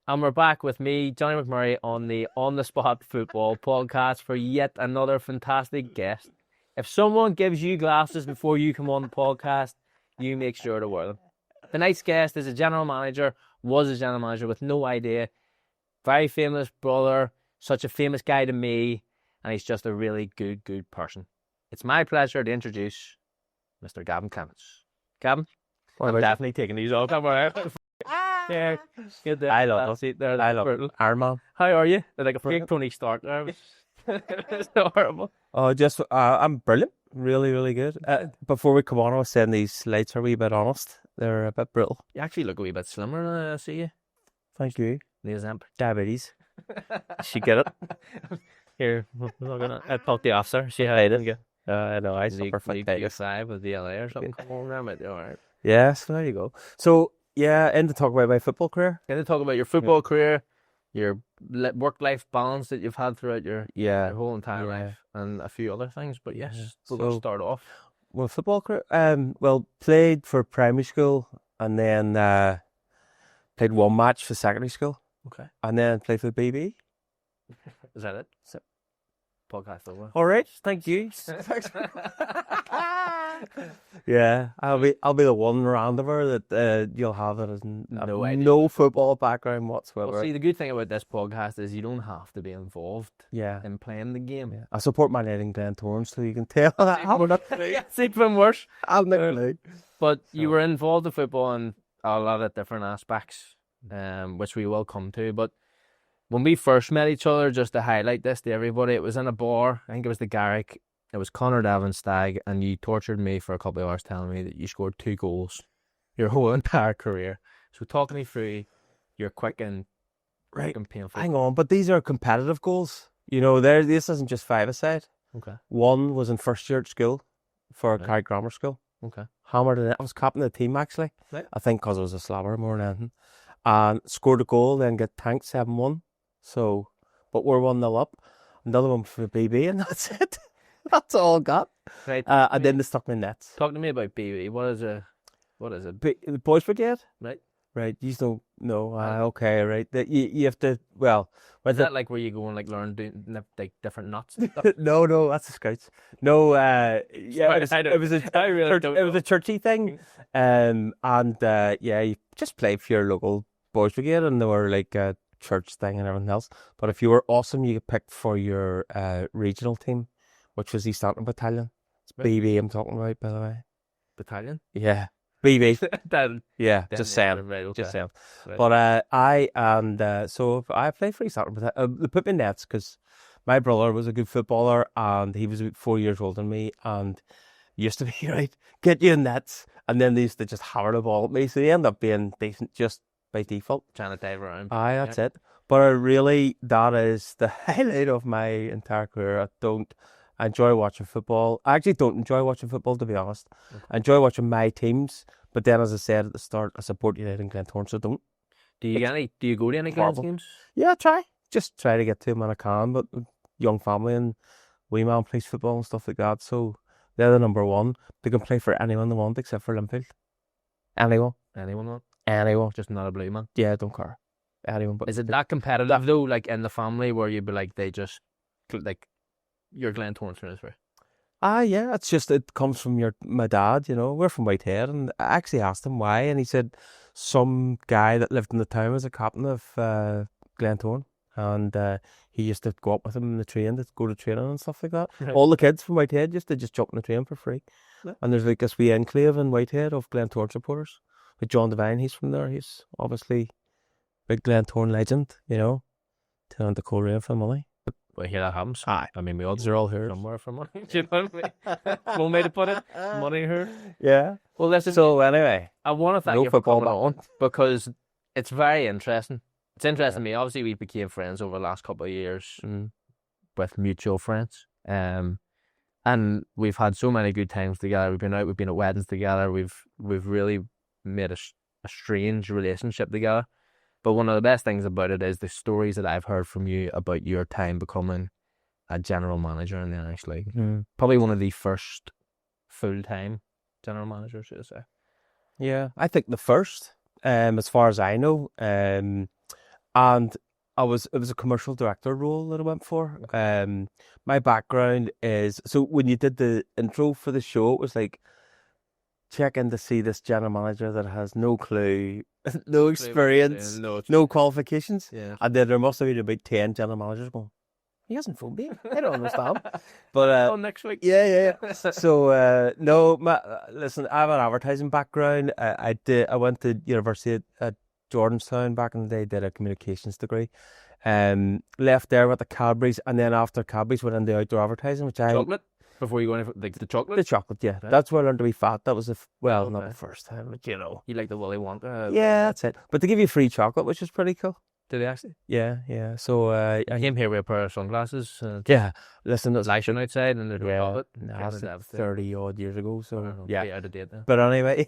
And we're back with me, Johnny McMurray, on the On the Spot Football podcast for yet another fantastic guest. If someone gives you glasses before you come on the podcast, you make sure to wear them. Tonight's guest is was a general manager with no idea. Very famous brother, such a famous guy to me, and he's just a really good person. It's my pleasure to introduce Mr. Gavin Clements. Gavin, I'm definitely taking these off. Come on. Yeah, get there. I love it. There, I love Iron Man. How are you? They're like a fake Tony Stark there. It's so horrible. Oh, I'm brilliant. Really good. Before we come on, I was saying these lights are a wee bit honest. They're a bit brutal. You actually look a wee bit slimmer now, I see you. Thank you. Diabetes. She get it. Here, I'll talk to the officer. See how I did. I know, I suffer from diabetes. 5 with the LA or something. Come on, there, mate. All right. Yeah, so there you go. So, yeah, and to talk about my football career. Can you talk about your football career, your work-life balance that you've had throughout your whole entire life, and a few other things? But yes, we'll start off. Well, football career. Played for primary school, and then played one match for secondary school. Okay. And then played for the BB. Is that it? Podcast over. All right, thank you. Yeah, I'll be the one randomer that you'll have that has no football background whatsoever. Well, see, the good thing about this podcast is you don't have to be involved in playing the game. Yeah. I support Man United and Glentoran, so you can tell that I'm not it's even worse. I'm not playing. But you were involved in football in a lot of different aspects, which we will come to. But when we first met each other, just to highlight this to everybody, it was in a bar. I think it was the Garrick. It was Connor Devon Stag, and you tortured me for a couple of hours telling me that you scored 2 goals your whole entire career. So talking me through your quick and painful. Hang on, but these are competitive goals. You know, this isn't just five-a-side. Okay. One was in first year at school for Carrick Grammar School. Okay. Hammered it. I was captain of the team actually. Right. I think because I was a slabber more than anything. And scored a goal, then get tanked 7-1. So, but we're 1-0 up. Another one for BB, and that's it. That's all I got. Right. And then they stuck me in nets. Talk to me about BB. What is it? The Boys Brigade? Right. Right. You don't know. Okay, right. You have to, well. Is that like where you go and like learn like different nuts and stuff? No, that's the Scouts. No, it was a churchy thing. You just play for your local Boys Brigade, and they were like a church thing and everything else. But if you were awesome, you get picked for your regional team, which was East Antrim Battalion. It's BB I'm talking about, by the way. Battalion? Yeah. BB. Just saying. Right, okay. Just saying. Right. But so I played for East Antrim Battalion. They put me in nets because my brother was a good footballer and he was about 4 years older than me and used to be, right, get you in nets. And then they used to just hammer the ball at me. So they end up being decent just by default. Trying to dive around. That's it. But that is the highlight of my entire career. I enjoy watching football. I actually don't enjoy watching football, to be honest. Okay. I enjoy watching my teams, but then, as I said at the start, I support United and Glentoran, so don't. Do you go to any Glens games? Yeah, I try. Just try to get to them when I can, but young family and wee man plays football and stuff like that, so they're the number one. They can play for anyone they want except for Linfield. Anyone want? Anyone. Just not a blue man? Yeah, don't care. Anyone. But is it that competitive though, like in the family where you'd be like, they just, like, your Glentoran transfer? Yeah, it's just, it comes from my dad, you know. We're from Whitehead, and I actually asked him why, and he said some guy that lived in the town was a captain of Glentoran, and he used to go up with him in the train to go to training and stuff like that. Right. All the kids from Whitehead used to just jump in the train for free. Yeah. And there's like this wee enclave in Whitehead of Glentoran supporters. With John Devine, he's from there. He's obviously a big Glentoran legend, you know. Telling the Coleraine for money. Well, here that happens. Aye. I mean, we odds are all here somewhere for money. Do you know what I mean? One way to put it, money here. Yeah. Well, listen. So anyway, I want to thank you for coming on because it's very interesting. It's interesting to me. Obviously, we became friends over the last couple of years with mutual friends. And we've had so many good times together. We've been out. We've been at weddings together. We've really made a strange relationship together. But one of the best things about it is the stories that I've heard from you about your time becoming a general manager in the Irish League. Probably one of the first full-time general managers, should I say. Yeah, I think the first, as far as I know. and it was a commercial director role that I went for. My background is, so when you did the intro for the show, it was like, check in to see this general manager that has no clue, no experience, no qualifications. Yeah. And then there must have been about 10 general managers going, he hasn't phoned me. I don't understand. But next week. yeah. So no, listen, I have an advertising background. I went to university at Jordanstown back in the day, did a communications degree. Left there with the Cadbury's, and then after Cadbury's went into outdoor advertising, which Chocolate? Before you go any, like the chocolate? The chocolate, yeah. Right. That's where I learned to be fat. That was not the first time, but you know. You like the Willy Wonka? Yeah, that's it. But they give you free chocolate, which is pretty cool. Did they actually? Yeah. So I came here with a pair of sunglasses. Yeah. Listen, it's flashing outside and they're chocolate. That's 30 odd years ago. So yeah. Out of date then. But anyway.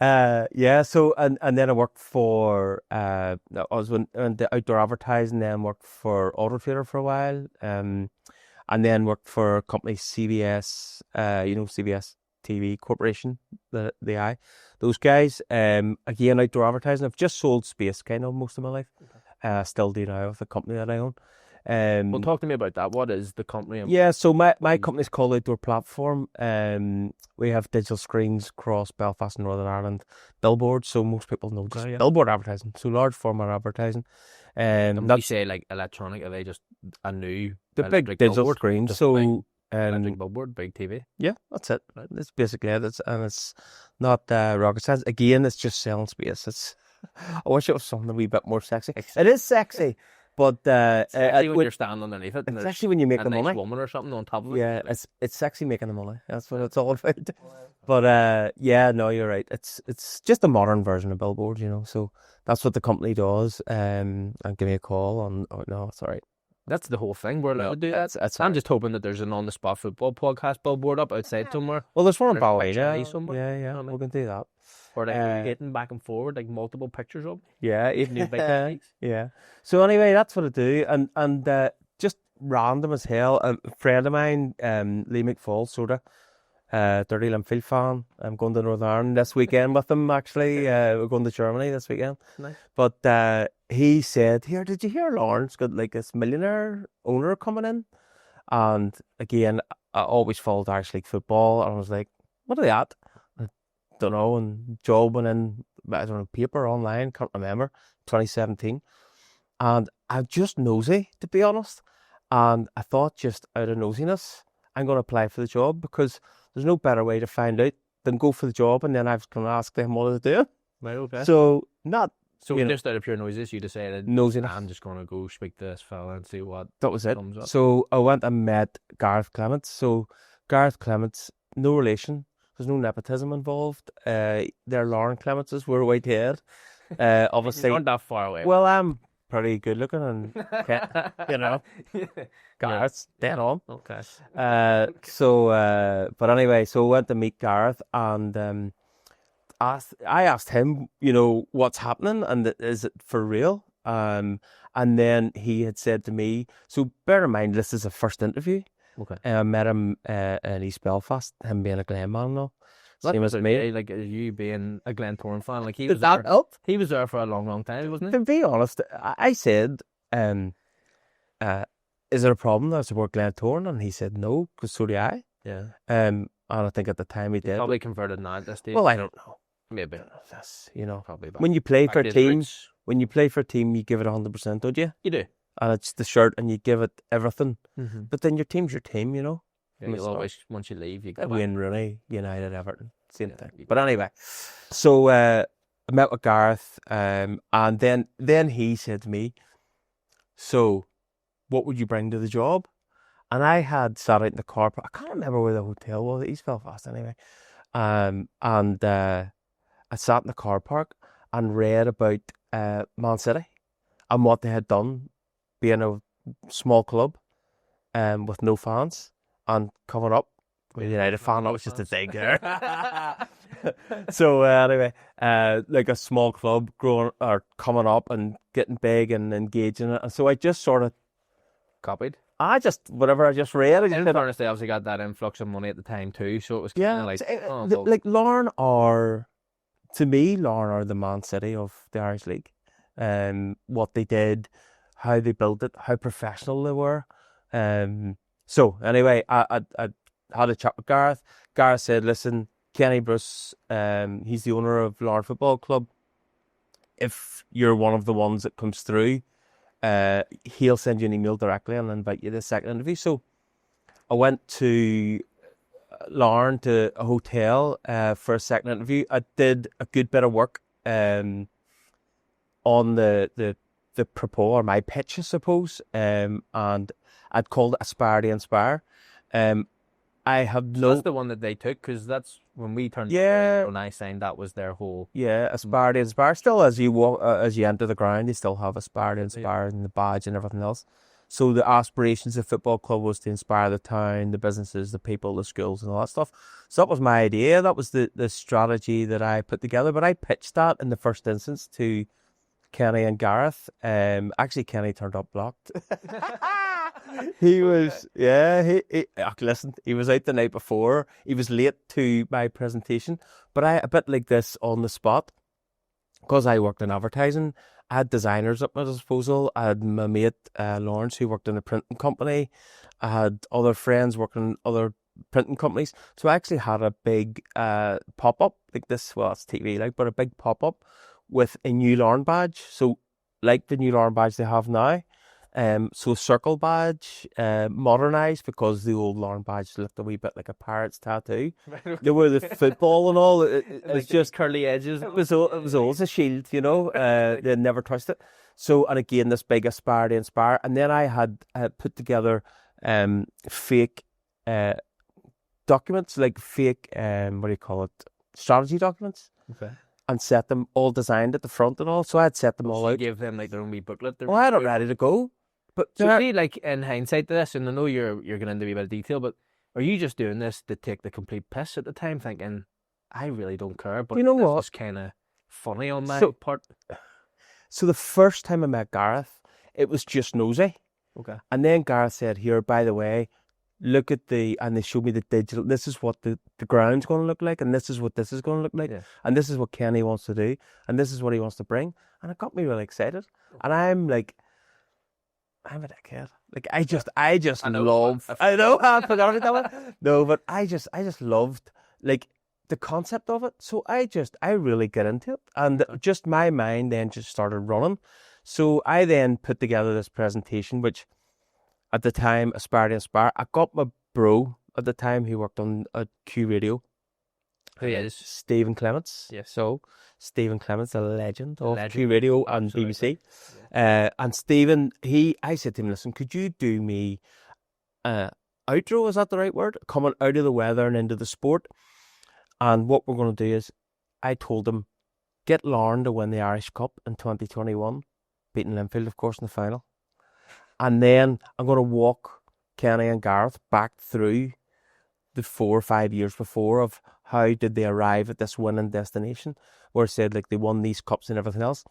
Yeah, so and then I worked for I was in the outdoor advertising, then worked for Auto Trader for a while, and then worked for a company CBS, CBS TV Corporation, the eye, those guys. Again, outdoor advertising. I've just sold space kind of most of my life. Still do now with the company that I own. Well, talk to me about that. What is the company? Yeah, so my company's called Outdoor Platform. We have digital screens across Belfast and Northern Ireland, billboards. So most people know just billboard advertising. So large format advertising. And when you say like electronic, are they just a new big digital billboard? screen? So electric billboard, big TV. Yeah, that's it. Right. That's basically it. It's not rocket science. Again, it's just selling space. I wish it was something a wee bit more sexy. It is sexy. But when you're standing underneath it, and it's actually when you make the nice money, woman or something on top of it. Yeah, it's sexy making the money. That's what it's all about. But yeah, no, you're right. It's just a modern version of billboard, you know. So that's what the company does. And give me a call on. Oh no, it's all right. That's the whole thing. We're allowed to do that. I'm just hoping that there's an on-the-spot football podcast billboard up outside somewhere. Well, there's one in Ballina somewhere. Yeah, we can do that. Or like hitting back and forward, like multiple pictures of. Yeah. Yeah. So anyway, that's what I do, and just random as hell. A friend of mine, Lee McFall, sorta, Dirty Linfield fan. I'm going to Northern Ireland this weekend with him. Actually, we're going to Germany this weekend. Nice. But he said, "Here, did you hear Larne's got like this millionaire owner coming in?" And again, I always followed Irish League football, and I was like, "What are they at?" Don't know, and job went in, I don't know, paper, online, can't remember, 2017. And I'm just nosy, to be honest. And I thought, just out of nosiness, I'm going to apply for the job, because there's no better way to find out than go for the job, and then I was going to ask them what they're doing. Right, okay. So just out of pure noises, you decided, nosiness, I'm just going to go speak to this fella and see what that was it. Comes up. So I went and met Gareth Clements. So Gareth Clements, no relation. There's no nepotism involved. They're Larne Clementses. We're Whitehead. Obviously, not that far away. Well, I'm pretty good looking, and you know, Gareth's dead on. Okay. But anyway, so I went to meet Gareth, and I asked him, you know, what's happening, and is it for real? And then he had said to me, so bear in mind, this is a first interview. Okay. I met him in East Belfast, him being a Glen man now. Same as me. Like you being a Glentoran fan, like he was that help? He was there for a long time, wasn't he? To be honest, I said, is there a problem that I support Glentoran? And he said no, because so do I. Yeah. And I think at the time he did. Probably converted now at this stage. Well, I don't know. Maybe. That's, you know, probably when you play for a team, you give it 100%, don't you? You do. And it's the shirt, and you give it everything. Mm-hmm. But then your team's your team, you know. Yeah, you'll always, once you leave, you go Wayne Rooney, United, Everton, same thing. But anyway, so I met with Gareth, and then he said to me, "So, what would you bring to the job?" And I had sat out in the car. I can't remember where the hotel was. East Belfast, anyway. And I sat in the car park and read about Man City and what they had done, being a small club, with no fans. And coming up, United fan, that was just a thing there. So anyway, like a small club growing or coming up and getting big and engaging it. And so I just sort of copied. I just read. In fairness, they obviously got that influx of money at the time too, so it was kind of like like Larne are, to me, Larne are the Man City of the Irish League. what they did, how they built it, how professional they were. So anyway, I had a chat with Gareth. Gareth said, listen, Kenny Bruce, he's the owner of Larne Football Club. If you're one of the ones that comes through, he'll send you an email directly and invite you to a second interview. So I went to Larne, to a hotel, for a second interview. I did a good bit of work on the propos, or my pitch, I suppose, and I'd called it Aspire to Inspire. I have So no... that's the one that they took, because that's when we turned. Yeah. When I signed, that was their whole. Yeah, Aspire to Inspire. Still, as you walk, as you enter the ground, you still have Aspire to Inspire and the badge and everything else. So the aspirations of the football club was to inspire the town, the businesses, the people, the schools, and all that stuff. So that was my idea. That was the strategy that I put together. But I pitched that in the first instance to Kenny and Gareth. Actually, Kenny turned up blocked. He was, listen, he was out the night before. He was late to my presentation, but a bit like this on the spot, because I worked in advertising, I had designers at my disposal. I had my mate, Lawrence, who worked in a printing company. I had other friends working in other printing companies. So I actually had a big pop-up like this. Well, it's TV, but a big pop-up with a new Larne badge. So like the new Larne badge they have now. So circle badge, modernised, because the old Larne badge looked a wee bit like a pirate's tattoo. They were the football and all. It was just curly edges. It was always a shield, They never touched it. So, and again, this big Aspire to Inspire. And then I had put together fake documents, like fake, strategy documents. Okay. And set them all designed at the front and all. So I had set them all out. Give them like their own wee booklet. I had it ready to go. But so see, like in hindsight to this, and I know you're going into a wee bit of detail, but are you just doing this to take the complete piss at the time, thinking I really don't care, but you know this what? is kind of funny on my part? So the first time I met Gareth, it was just nosy. Okay. And then Gareth said, "Here, by the way, look at and they showed me the digital. This is what the ground's going to look like, and this is what this is going to look like, and this is what Kenny wants to do, and this is what he wants to bring." And it got me really excited. And I'm like, I'm a dickhead. Like I just love. I know I forgot about that one. No, but I just loved like the concept of it. So I really get into it, and just my mind then just started running. So I then put together this presentation, which at the time, Aspire to Inspire. I got my bro at the time who worked on Q Radio. Who is? Stephen Clements. Yes. So Stephen Clements, a legend of Q Radio and BBC. Yeah. And Stephen, I said to him, listen, could you do me outro, is that the right word? Coming out of the weather and into the sport. And what we're going to do is, I told him, get Larne to win the Irish Cup in 2021, beating Linfield, of course, in the final. And then I'm going to walk Kenny and Gareth back through the 4 or 5 years before of how did they arrive at this winning destination, where I said like they won these cups and everything else.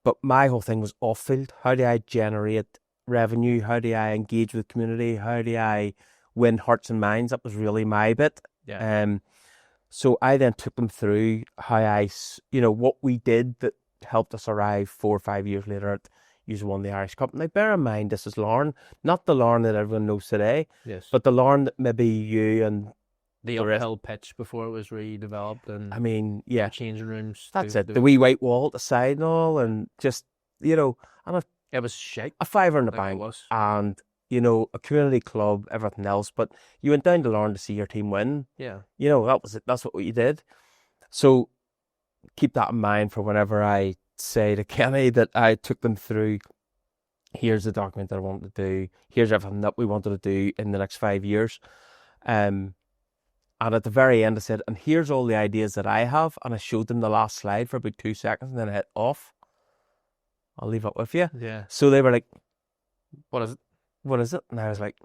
But my whole thing was off field. How do I generate revenue? How do I engage with the community? How do I win hearts and minds? That was really my bit. Yeah. So I then took them through how what we did that helped us arrive 4 or 5 years later at you won the Irish Cup. Now, bear in mind, this is Larne, not the Larne that everyone knows today, but the Larne that maybe you and the uphill pitch before it was redeveloped, and I mean, yeah, changing rooms. That's it. The wee white wall at the side and all, and just and it was shite. A fiver in the bank, and a community club, everything else. But you went down to Larne to see your team win. Yeah, that was it. That's what you did. So keep that in mind for whenever I say to Kenny that I took them through, here's the document that I wanted to do, here's everything that we wanted to do in the next 5 years, and at the very end I said, and here's all the ideas that I have, and I showed them the last slide for about 2 seconds and then I hit off. I'll leave it with you. Yeah. So they were like, what is it? And I was like,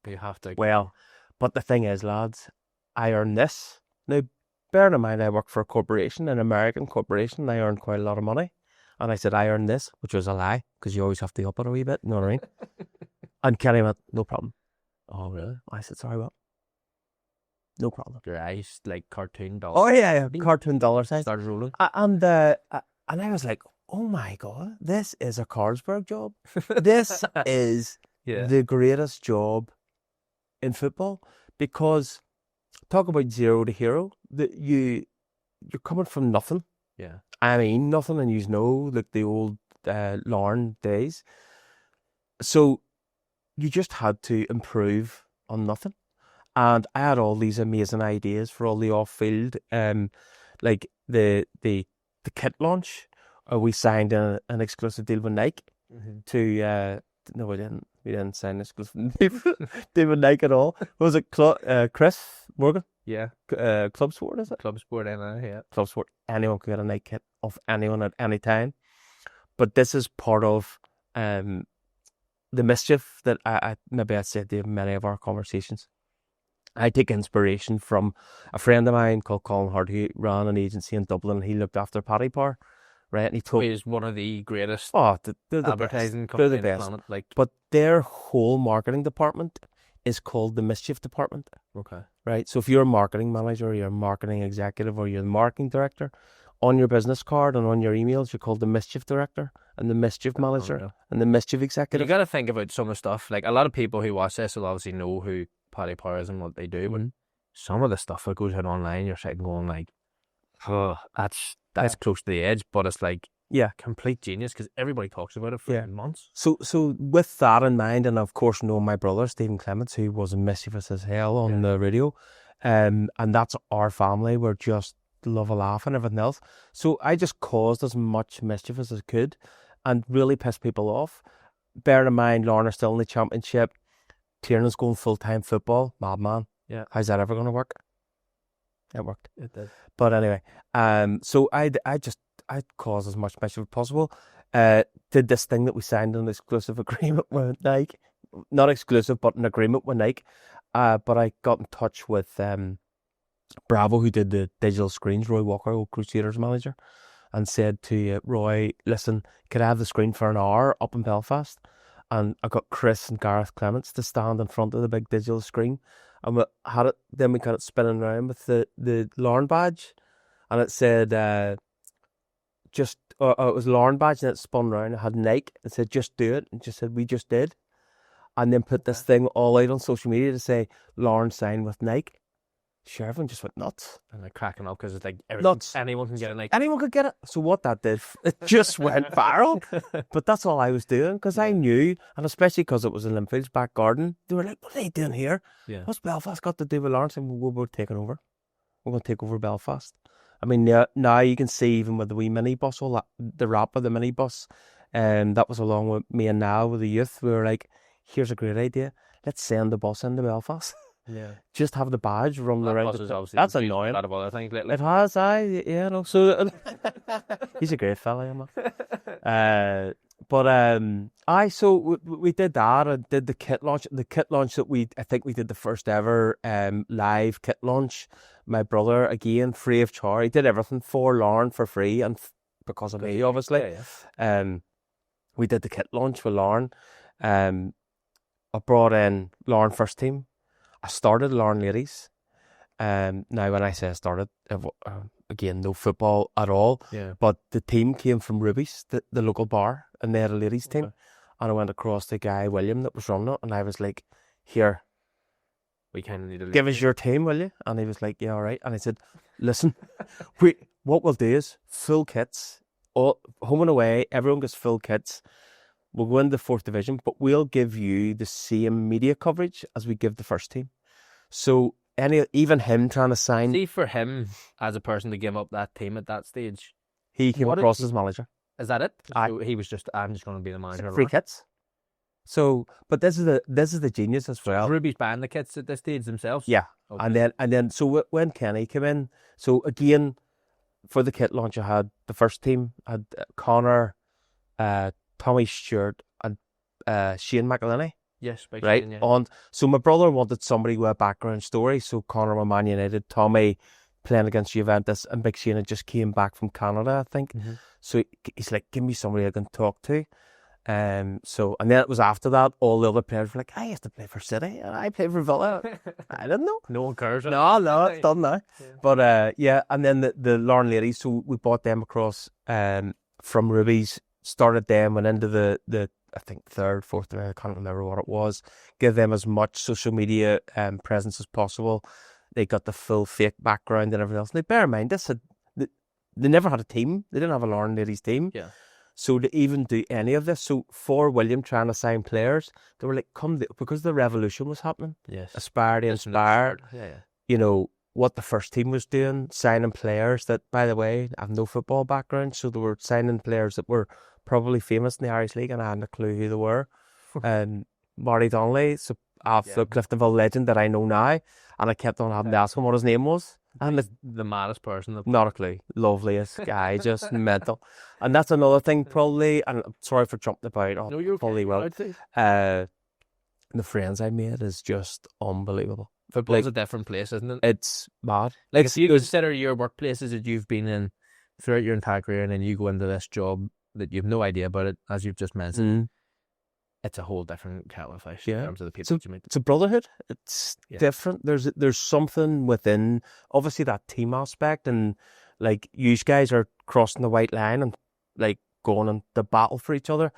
you have to. Well, but the thing is, lads, I earn this. Now bear in mind I work for a corporation, an American corporation, and I earn quite a lot of money. And I said, I earned this, which was a lie, because you always have to up it a wee bit, you know what I mean? And Kenny went, no problem. Oh, really? I said, sorry, what? No problem. Your eyes like cartoon dollars. Oh, yeah, cartoon dollar size. Started rolling. And I was like, oh my God, this is a Carlsberg job. This is Yeah. the greatest job in football, because talk about zero to hero. You're coming from nothing. Yeah. I mean, nothing, and you know, like the old Larne days. So you just had to improve on nothing. And I had all these amazing ideas for all the off-field, like the kit launch. We signed an exclusive deal with Nike to. No, we didn't. We didn't sign an exclusive deal with Nike at all. What was it Chris Morgan? Yeah. Club Sport, is it? Club Sport, yeah. Club Sport. Anyone could get a Nike kit of anyone at any time. But this is part of the mischief that I said to many of our conversations. I take inspiration from a friend of mine called Colin Hart, who ran an agency in Dublin. He looked after Paddy Power, right? And he told He's one of the greatest they're the advertising best. They're companies the on best. the planet. Like, but their whole marketing department is called the mischief department. Okay. Right? So if you're a marketing manager, or you're a marketing executive, or you're the marketing director, on your business card and on your emails, you're called the mischief director and the mischief manager and the mischief executive. You got to think about some of the stuff. Like, a lot of people who watch this will obviously know who Paddy Power is and what they do, but some of the stuff that goes out online, you're sitting going like, oh, that's close to the edge, but it's like, complete genius, because everybody talks about it for months. So with that in mind, and of course knowing my brother Stephen Clements, who was mischievous as hell on the radio, and that's our family. We're just love a laugh and everything else. So I just caused as much mischief as I could, and really pissed people off. Bear in mind, Larne are still in the championship. Tiernan's going full-time football. Madman. Yeah. How's that ever going to work? It worked. It did. But anyway, so I caused as much mischief as possible. Did this thing that we signed an exclusive agreement with Nike. Not exclusive, but an agreement with Nike. But I got in touch with Bravo, who did the digital screens, Roy Walker, old Crusaders manager, and said to Roy, listen, could I have the screen for an hour up in Belfast? And I got Chris and Gareth Clements to stand in front of the big digital screen, and we got it spinning around with the Larne badge, and it said it was Larne badge, and it spun around. It had Nike. It said, just do it, and just said, we just did, and then put this thing all out on social media to say Larne signed with Nike. Sure, everyone just went nuts. And they're cracking up because it's like anyone can get it. Like, anyone could get it. So what that did, it just went viral. But that's all I was doing, because I knew, and especially because it was in Linfield's back garden, they were like, what are they doing here? Yeah. What's Belfast got to do with Larne? And we're taking over. We're going to take over Belfast. I mean, now you can see, even with the wee minibus, the wrap of the minibus, that was along with me and Niall with the youth. We were like, here's a great idea. Let's send the bus into Belfast. Yeah, just have the badge running around. That's annoying. A lot of other things lately. It has, no. So he's a great fella, So we did that. I did the kit launch. The kit launch that I think we did the first ever live kit launch. My brother, again, free of charge. He did everything for Larne for free, and because of me, obviously. We did the kit launch with Larne. I brought in Larne first team. I started Larne Ladies. Now, when I say I started, again, no football at all. Yeah. But the team came from Ruby's, the local bar, and they had a ladies team. And I went across to Guy William that was running it, and I was like, here, we kind of need to give us your team, will you? And he was like, yeah, all right. And I said, listen, what we'll do is full kits, all home and away, everyone gets full kits. We'll go into the 4th division, but we'll give you the same media coverage as we give the first team. So even him trying to sign... See, for him, as a person to give up that team at that stage... He came across as manager. Is that it? So he was just, I'm just going to be the manager. Free kits. So, but this is the genius as well. Ruby's buying the kits at this stage themselves? Yeah. Okay. And then, so when Kenny came in, so again, for the kit launch, I had the first team, I had Connor, Tommy Stewart, and Shane McElhinney. Yes, right. Shane, yeah. And so my brother wanted somebody with a background story. So Connor with Man United, Tommy playing against Juventus, and Big Shane had just came back from Canada, I think. Mm-hmm. So he's like, give me somebody I can talk to. And then it was after that, all the other players were like, I used to play for City, and I played for Villa. I didn't know. No one cares. No, it's done now. Yeah. But and then the Larne Ladies, so we bought them across from Ruby's, started them, went into the I think third, fourth, I can't remember what it was. Give them as much social media presence as possible. They got the full fake background and everything else. Now, bear in mind, they never had a team. They didn't have a Larne Ladies team. Yeah. So to even do any of this, so for William trying to sign players, they were like, because the revolution was happening. Yes. Aspire to inspire. Yeah. You know, what the first team was doing, signing players that, by the way, have no football background. So they were signing players that were probably famous in the Irish League, and I hadn't a clue who they were. Marty Donnelly, so the Cliftonville legend that I know now, and I kept on having to ask him what his name was. And the maddest person. Not a clue. Loveliest guy, just mental. And that's another thing, probably, and I'm sorry for jumping about. No, you're probably well. The friends I made is just unbelievable. Football's a different place, isn't it? It's mad. Like, if you consider your workplaces that you've been in throughout your entire career, and then you go into this job that you've no idea about it, as you've just mentioned, it's a whole different kettle of fish in terms of the people you meet. It's a brotherhood. It's different. There's something within, obviously, that team aspect, and like, you guys are crossing the white line and like going into battle for each other,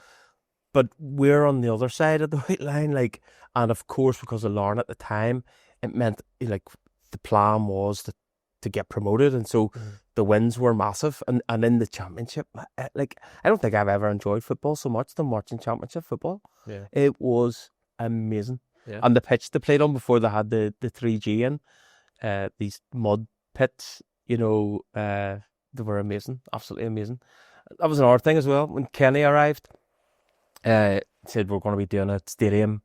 but we're on the other side of the white line, like, and of course, because of Larne at the time, it meant like the plan was to get promoted, and so the wins were massive, and in the championship, like, I don't think I've ever enjoyed football so much than watching championship football. Yeah, it was amazing. Yeah. And the pitch they played on before they had the 3G in, these mud pits, you know, they were amazing, absolutely amazing. That was another thing as well. When Kenny arrived, said we're going to be doing a stadium,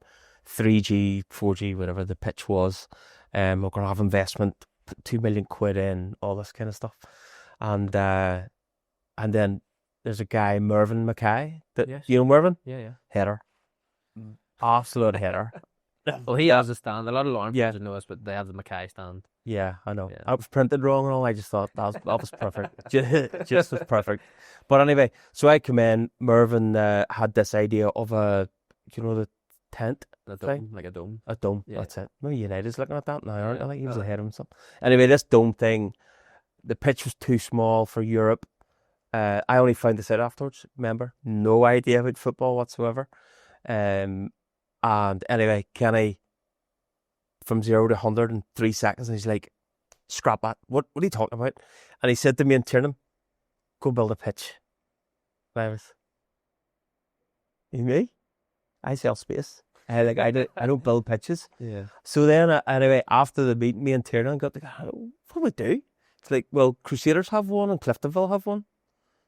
3G, 4G, whatever the pitch was. We're going to have investment, put 2 million quid in, all this kind of stuff. And then there's a guy, Mervyn Mackay. You know Mervyn? Yeah. Header. Absolute header. Well, he has a stand. A lot of Larne fans know this, but they have the Mackay stand. Yeah, I know. Yeah. I was printed wrong and all. I just thought that was perfect. just was perfect. But anyway, so I come in. Mervyn had this idea of the tent thing, like a dome. A dome. Yeah. That's it. Maybe United's looking at that now, aren't they? I think he was ahead of himself. Anyway, this dome thing, the pitch was too small for Europe. I only found this out afterwards. Remember, no idea about football whatsoever. And anyway, Kenny, from 0 to 100 in 3 seconds, and he's like, scrap that. What are you talking about? And he said to me in Tiernan, go build a pitch. And I was, me? I sell space. I don't build pitches. Yeah. So then, anyway, after the meeting, me and Tiernan got to go, what do we do? It's like, well, Crusaders have one and Cliftonville have one.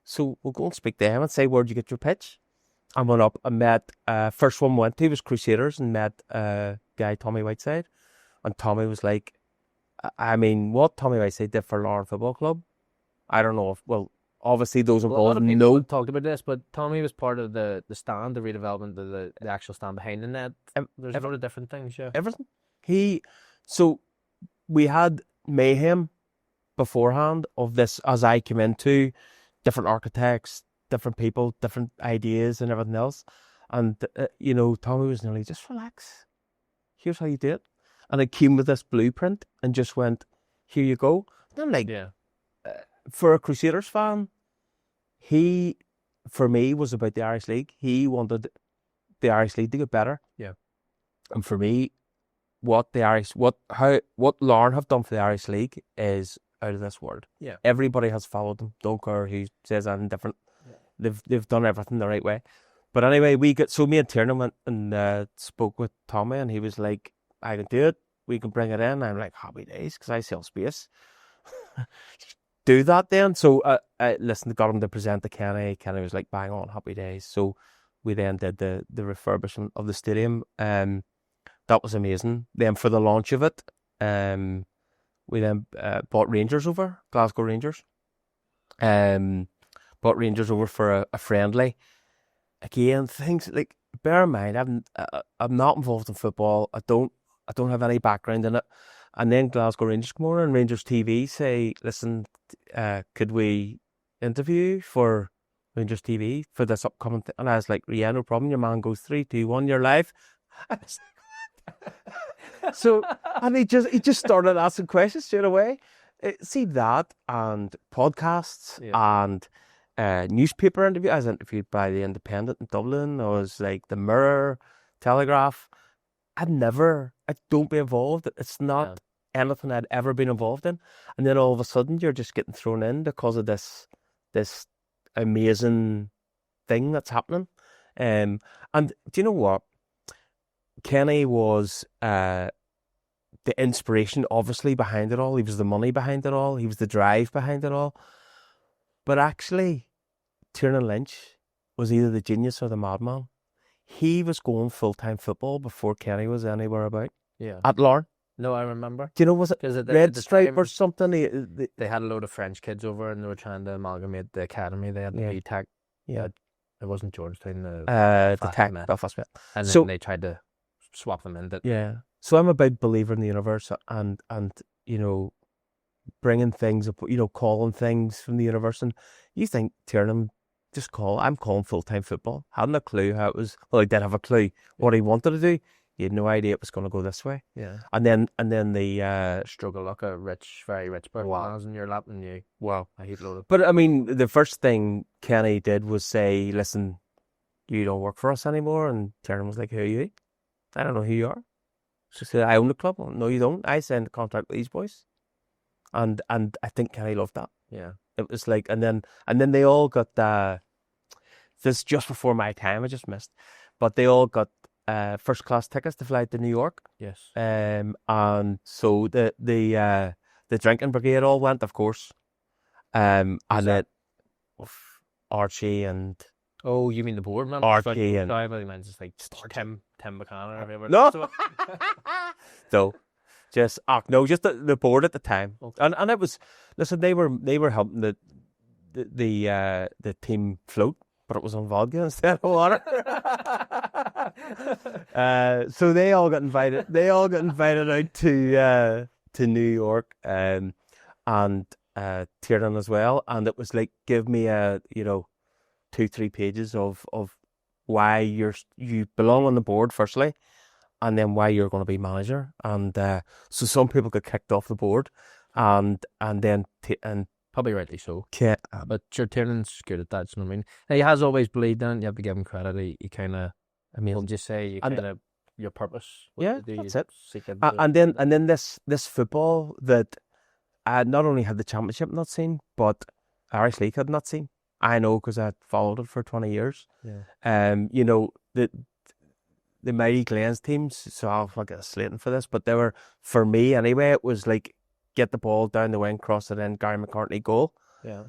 So we'll go and speak to him and say, where'd you get your pitch? I went up and met, first one went to was Crusaders, and met guy Tommy Whiteside. And Tommy was like, I mean, what Tommy Whiteside did for Larne Football Club, I don't know if, well, obviously those involved know. Talked about this, but Tommy was part of the stand, the redevelopment of the actual stand behind the net. There's a lot of different things, yeah. Everything. So we had mayhem beforehand of this as I came into, different architects, different people, different ideas and everything else. And, Tommy was nearly, just relax. Here's how you do it. And it came with this blueprint and just went, here you go. And I'm like, for a Crusaders fan, he, for me, was about the Irish League. He wanted the Irish League to get better. Yeah. And for me, what Larne have done for the Irish League is out of this world. Yeah. Everybody has followed them. Don't care who says anything different. Yeah. They've done everything the right way. But anyway, me and Tiernan went and spoke with Tommy, and he was like, I can do it. We can bring it in. I'm like, happy days, because I sell space. Do that then. So I got him to present to Kenny. Kenny was like, bang on, happy days. So we then did the refurbishment of the stadium. That was amazing. Then for the launch of it, we then bought Rangers over, Glasgow Rangers. Bought Rangers over for a friendly. Again, things like, bear in mind, I'm not involved in football. I don't have any background in it. And then Glasgow Rangers come over and Rangers TV say, listen, could we interview for Rangers TV for this upcoming thing? And I was like, yeah, no problem. Your man goes 3, 2, 1, you're live. I was like, so, and he just started asking questions straight away. See that, and podcasts, and newspaper interview. I was interviewed by the Independent in Dublin. I was like the Mirror, Telegraph. I don't be involved. It's not anything I'd ever been involved in. And then all of a sudden you're just getting thrown in because of this amazing thing that's happening. And do you know what? Kenny was the inspiration, obviously, behind it all. He was the money behind it all. He was the drive behind it all. But actually, Tiernan Lynch was either the genius or the madman. He was going full-time football before Kenny was anywhere about. Yeah. At Larne. No, I remember. Do you know, was it Red Stripe or something? They had a load of French kids over and they were trying to amalgamate the academy. They had the BTEC. Yeah. It wasn't Georgetown. The Tech, Belfast Met. And then they tried to swap them in. Yeah. So I'm a big believer in the universe and you know, bringing things up, you know, calling things from the universe. And you think, Tiernan, I'm calling full-time football. Hadn't a clue how it was. Well, I did have a clue what he wanted to do. He had no idea it was going to go this way. Yeah. And then the struggle luck, a very rich person was in your lap and you. Wow. I hate load of. But I mean, the first thing Kenny did was say, "Listen, you don't work for us anymore." And Tiernan was like, "Who are you?" "I don't know who you are." She said, "I own the club." "No, you don't. I signed a contract with these boys." And I think Kenny loved that. Yeah. It was like, and then they all got this just before my time. I just missed, but they all got first class tickets to fly to New York. Yes. And so the drinking brigade all went, of course. And then Archie and oh, you mean the board man? Archie and I really meant just like Tim McCann or whatever. No. So just just the board at the time. Okay. And it was, listen, they were helping the team float, but it was on vodka instead of water. So they all got invited. They all got invited out to New York, and Tiernan as well. And it was like, give me 2-3 pages of why you belong on the board firstly, and then why you're going to be manager. And so some people got kicked off the board, and then probably rightly so. Yeah. But sure, Tiernan's good at that. You know what I mean? Now, he has always believed in it. You have to give him credit. He kind of, we'll just say, you kind of your purpose. Yeah, that's it. And then this football that not only had the championship not seen, but Irish League had not seen. I know because I followed it for 20 years. Yeah. The mighty Glens teams. So I'll get a slating for this, but they were, for me anyway, it was like, get the ball down the wing, cross it in, Gary McCartney goal. Yeah.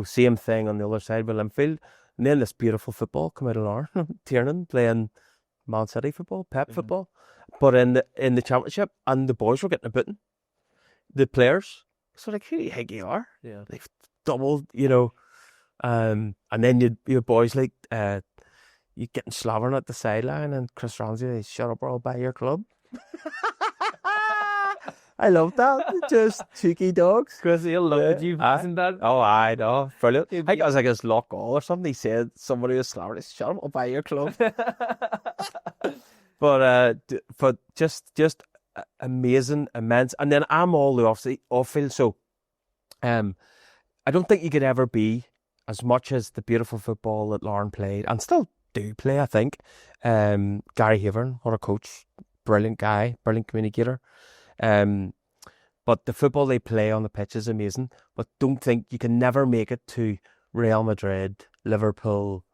Same thing on the other side with Linfield. And then this beautiful football come out of Larne. Tiernan playing Man City football, Pep football. But in the championship, and the boys were getting a booting. The players. So like, who do you think you are? Yeah. They've doubled, and then you boys like you getting slobbering at the sideline, and Chris Ramsey, they shut up or I'll buy your club. I love that. Just cheeky dogs. Chris, he'll love you. Isn't that? Oh, I know. Brilliant. I think it was like his lock goal or something. He said somebody was slobbering. Shut up, I'll buy your club. But just amazing, immense. And then I'm all the off field. So I don't think you could ever be as much as the beautiful football that Larne played, and still do play, I think. Gary Havern, what a coach. Brilliant guy, brilliant communicator. But the football they play on the pitch is amazing. But don't think you can never make it to Real Madrid, Liverpool,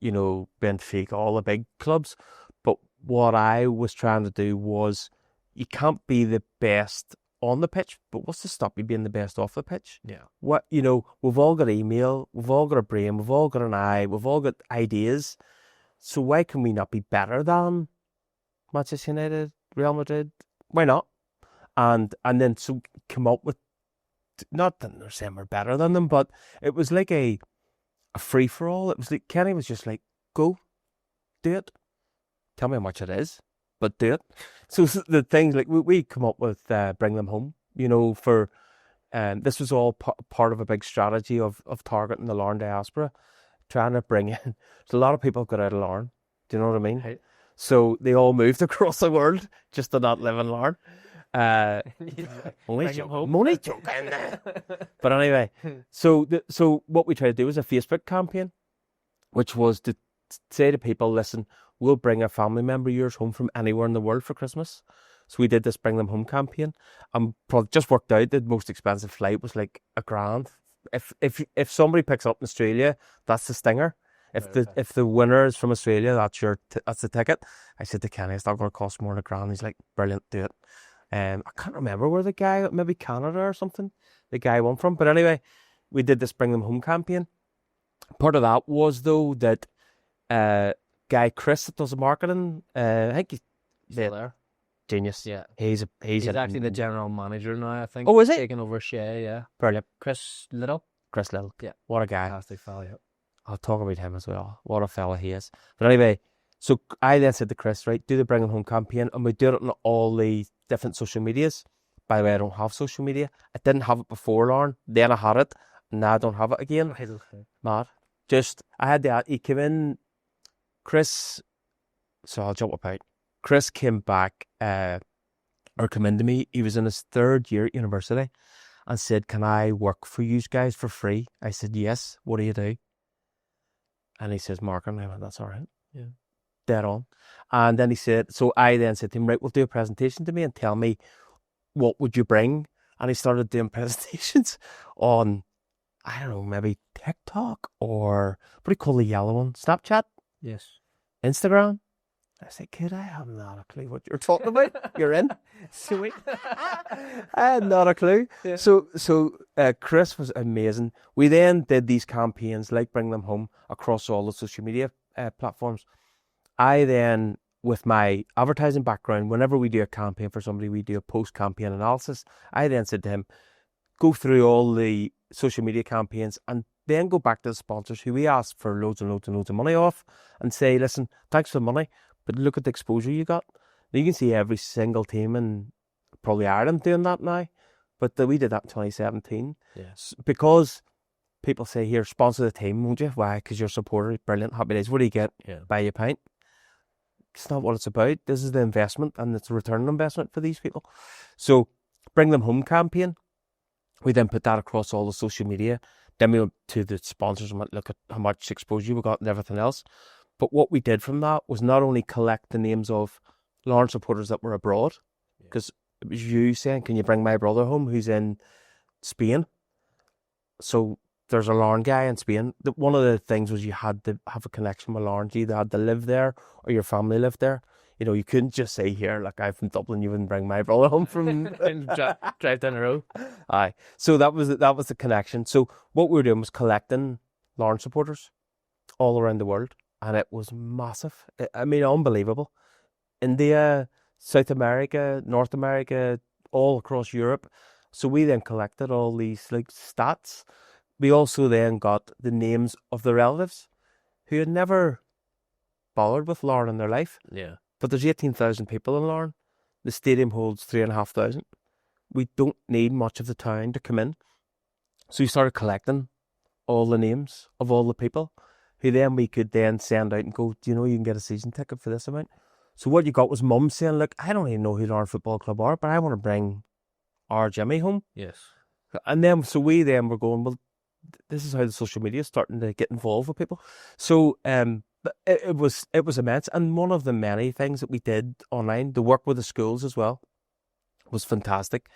Benfica, all the big clubs. But what I was trying to do was, you can't be the best on the pitch, but what's to stop you being the best off the pitch? Yeah. We've all got email, we've all got a brain, we've all got an eye, we've all got ideas. So why can we not be better than Manchester United, Real Madrid? Why not? And then so come up with, not that they're saying we're better than them, but it was like a free for all. It was like Kenny was just like, go, do it. Tell me how much it is, but do it. So the things like we come up with, bring them home. For this was all part of a big strategy of targeting the Larne diaspora, trying to bring in. There's a lot of people got out of Larne. Do you know what I mean? Right. So they all moved across the world just to not live in Larne. Only Bring him joking. home. I'm only joking. But anyway, so what we tried to do was a Facebook campaign, which was to say to people, listen, we'll bring a family member of yours home from anywhere in the world for Christmas. So we did this Bring Them Home campaign, and just worked out the most expensive flight was like £1,000. If somebody picks up in Australia, that's the stinger. If the winner is from Australia, that's the ticket. I said to Kenny, it's not going to cost more than £1,000. He's like, brilliant, do it. I can't remember where the guy, maybe Canada or something, the guy won from. But anyway, we did this Bring Them Home campaign. Part of that was though that guy Chris that does the marketing, I think he's Still there. genius. Yeah. He's actually the general manager now, I think. Oh, is he? Taking over Shea, yeah. Brilliant. Chris Little. Yeah. What a guy. Fantastic fella, yeah. I'll talk about him as well. What a fella he is. But anyway, so I then said to Chris, right, do the Bring Him Home campaign, and we do it on all the different social medias. By the way, I don't have social media. I didn't have it before, Lauren. Then I had it, and now I don't have it again. Mad. I had that. He came in, Chris, so I'll jump about. Chris came back, or came into me. He was in his 3rd year at university and said, can I work for you guys for free? I said, yes. What do you do? And he says, marketing. I went, that's all right. Yeah. Dead on. And then he said, so I then said to him, right, we'll do a presentation to me and tell me what would you bring? And he started doing presentations on, I don't know, maybe TikTok or what do you call the yellow one? Snapchat? Yes. Instagram? I said, kid, I have not a clue what you're talking about. You're in? Sweet. I had not a clue. Yeah. So Chris was amazing. We then did these campaigns like Bring Them Home across all the social media platforms. I then, with my advertising background, whenever we do a campaign for somebody, we do a post-campaign analysis. I then said to him, go through all the social media campaigns and then go back to the sponsors who we asked for loads and loads and loads of money off and say, listen, thanks for the money, but look at the exposure you got. Now, you can see every single team in probably Ireland doing that now, but we did that in 2017. Yes. Because people say, here, sponsor the team, won't you? Why? Because you're a supporter. Brilliant. Happy days. What do you get? Yeah. Buy you a pint. It's not what it's about. This is the investment, and it's a return on investment for these people. So, Bring Them Home campaign. We then put that across all the social media. Then we went to the sponsors and went, look at how much exposure we got and everything else. But what we did from that was not only collect the names of Larne supporters that were abroad, because it was you saying, can you bring my brother home who's in Spain? So there's a Larne guy in Spain. One of the things was you had to have a connection with Larne. You either had to live there or your family lived there. You know, you couldn't just say here, like, I'm from Dublin, you wouldn't bring my brother home from... drive down the road. Aye. So that was the connection. So what we were doing was collecting Larne supporters all around the world. And it was massive. I mean, unbelievable. India, South America, North America, all across Europe. So we then collected all these like stats. We also then got the names of the relatives who had never bothered with Larne in their life. Yeah. But there's 18,000 people in Larne. The stadium holds 3,500. We don't need much of the town to come in. So we started collecting all the names of all the people who then we could then send out and go, do you know you can get a season ticket for this amount? So what you got was mum saying, look, I don't even know who Larne Football Club are, but I want to bring our Jimmy home. Yes. And then, so we then were going, well, this is how the social media is starting to get involved with people. So it was immense. And one of the many things that we did online, the work with the schools as well, was fantastic.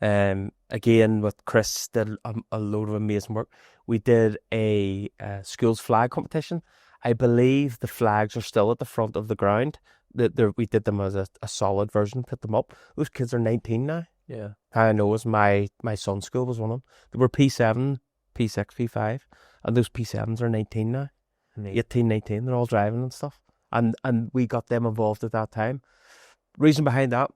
Again, with Chris, did a load of amazing work. We did a schools flag competition. I believe the flags are still at the front of the ground. We did them as a solid version, put them up. Those kids are 19 now. Yeah. I know as my son's school was one of them. They were P7, P6, P5, and those P7s are 19 now. 18, 19, they're all driving and stuff. And we got them involved at that time. Reason behind that,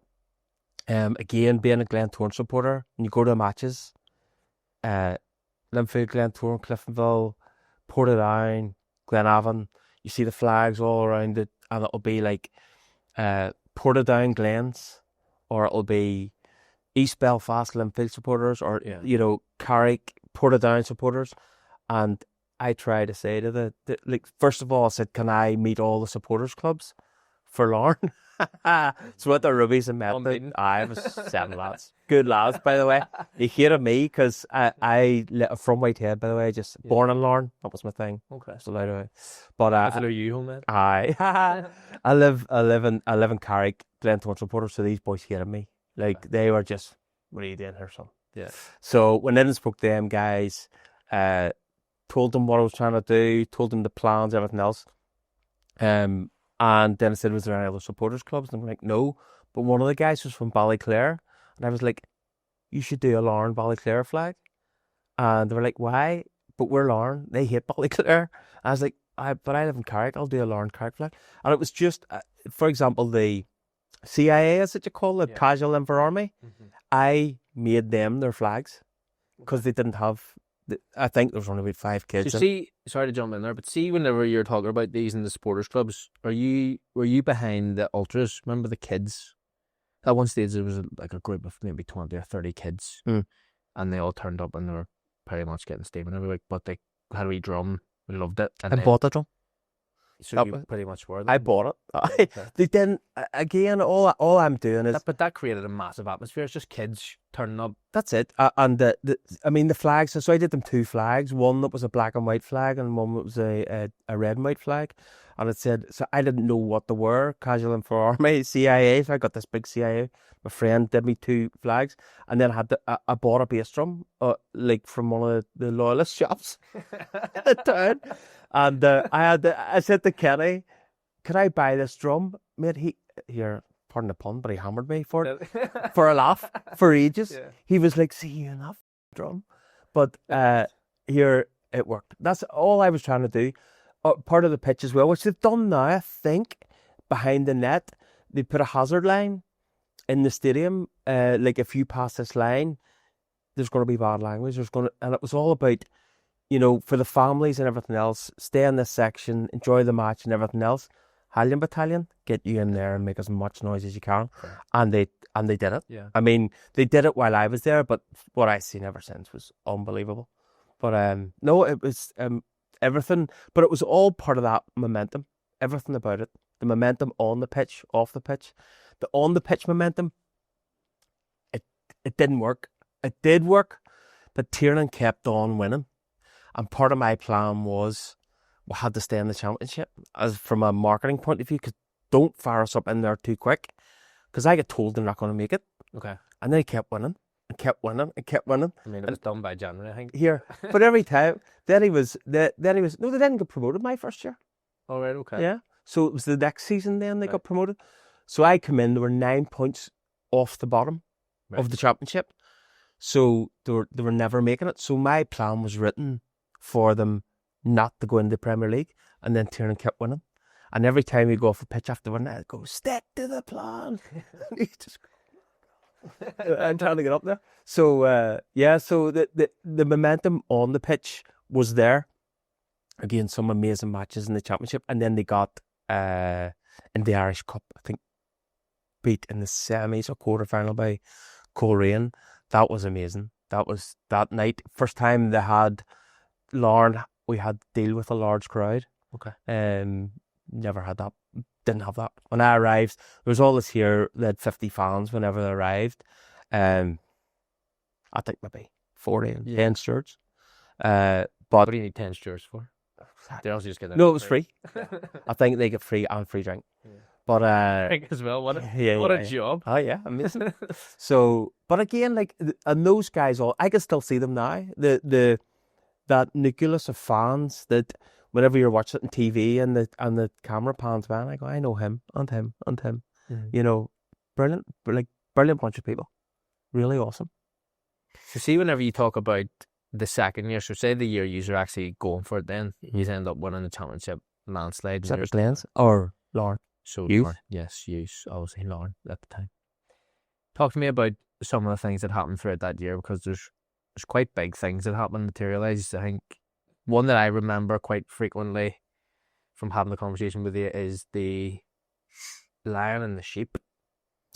again, being a Glentoran supporter, when you go to the matches, Linfield, Glentoran, Cliftonville, Portadown, Glenavon, you see the flags all around it, and it'll be like Portadown Glens, or it'll be East Belfast Linfield supporters, or you know, Carrick Portadown supporters. And I try to say to like, first of all, I said, can I meet all the supporters clubs for Larne? So what the rubies and met Unbeaten. I was 7 lads. Good lads, by the way. They hated me because from Whitehead, by the way, just born in Larne. That was my thing. Okay. So out. But That's where you home, man. I live in Carrick, Glentoran supporters. So these boys hated me. Like they were just, what are you doing here, son? Yeah. So when I spoke to them guys, told them what I was trying to do, told them the plans, everything else. And then I said, was there any other supporters clubs? And I'm like, no. But one of the guys was from Ballyclare. And I was like, you should do a Larne Ballyclare flag. And they were like, why? But we're Larne. They hate Ballyclare. I was like, but I live in Carrick. I'll do a Larne Carrick flag. And it was just, for example, the CIA, as it you call it, Casual Inver Army. Mm-hmm. I made them their flags because they didn't have. I think there was only about 5 kids. So see, sorry to jump in there, but see, whenever you're talking about these in the supporters clubs, were you behind the ultras? Remember the kids? At one stage, there was like a group of maybe 20 or 30 kids, and they all turned up and they were pretty much getting Stephen every week. But they had a wee drum. We loved it. And I bought the drum. So you pretty much were. I bought it. They didn't. Again, all I'm doing is. But that created a massive atmosphere. It's just kids turning up. That's it. And the flags. So I did them 2 flags. One that was a black and white flag, and one that was a red and white flag. And it said, so I didn't know what they were. Casual Inver Army, CIA. So I got this big CIA. My friend did me 2 flags, and then I bought a bass drum, like from one of the loyalist shops in the town. And I said to Kenny, "Could I buy this drum, mate?" Pardon the pun, but he hammered me for it for a laugh for ages. Yeah. He was like, "See you enough drum," but here it worked. That's all I was trying to do. Part of the pitch as well, which they've done now, I think, behind the net, they put a hazard line in the stadium. Like if you pass this line, there's going to be bad language. And it was all about, for the families and everything else, stay in this section, enjoy the match and everything else. Hallion Battalion, get you in there and make as much noise as you can. Okay. And they did it. Yeah. I mean, they did it while I was there, but what I've seen ever since was unbelievable. But no, it was everything, but it was all part of that momentum. Everything about it. The momentum on the pitch, off the pitch. The on the pitch momentum, it didn't work. It did work, but Tiernan kept on winning. And part of my plan was we had to stay in the championship as from a marketing point of view, because don't fire us up in there too quick, because I get told they're not going to make it. Okay. And they kept winning and kept winning and kept winning. I mean, it was done by January, I think. Here. But every time, no, they didn't get promoted my first year. Oh, right, okay. Yeah. So it was the next season then they got promoted. So I come in, there were 9 points off the bottom of the championship. So they were never making it. So my plan was written for them not to go into the Premier League, and then Tiernan kept winning. And every time we go off the pitch after winning, I'd go, stick to the plan. I'm trying to get up there. So, so the momentum on the pitch was there. Again, some amazing matches in the championship. And then they got, in the Irish Cup, I think, beat in the semis or quarter-final by Coleraine. That was amazing. That was that night. First time they had Larne, we had to deal with a large crowd. Okay. Never had that. Didn't have that. When I arrived, there was all this here. They had 50 fans whenever they arrived. I think maybe 40 and 10 stewards. But what do you need 10 stewards for? They also just get it. No, it was free. I think they get free and free drink. Yeah. But drink as well. What a job. Oh yeah, amazing. So, but again, and those guys I can still see them now. That nucleus of fans that whenever you're watching it on TV and the camera pans by, I go, I know him and him and him. Mm-hmm. Brilliant, brilliant bunch of people. Really awesome. So see, whenever you talk about the second year, so say the year you're actually going for it, then you end up winning the championship landslide. Is that Glens or Larne? So youth? Larne. Yes, youth. Obviously Larne at the time. Talk to me about some of the things that happened throughout that year, because there's quite big things that happened, materialised. I think one that I remember quite frequently from having the conversation with you is the lion and the sheep.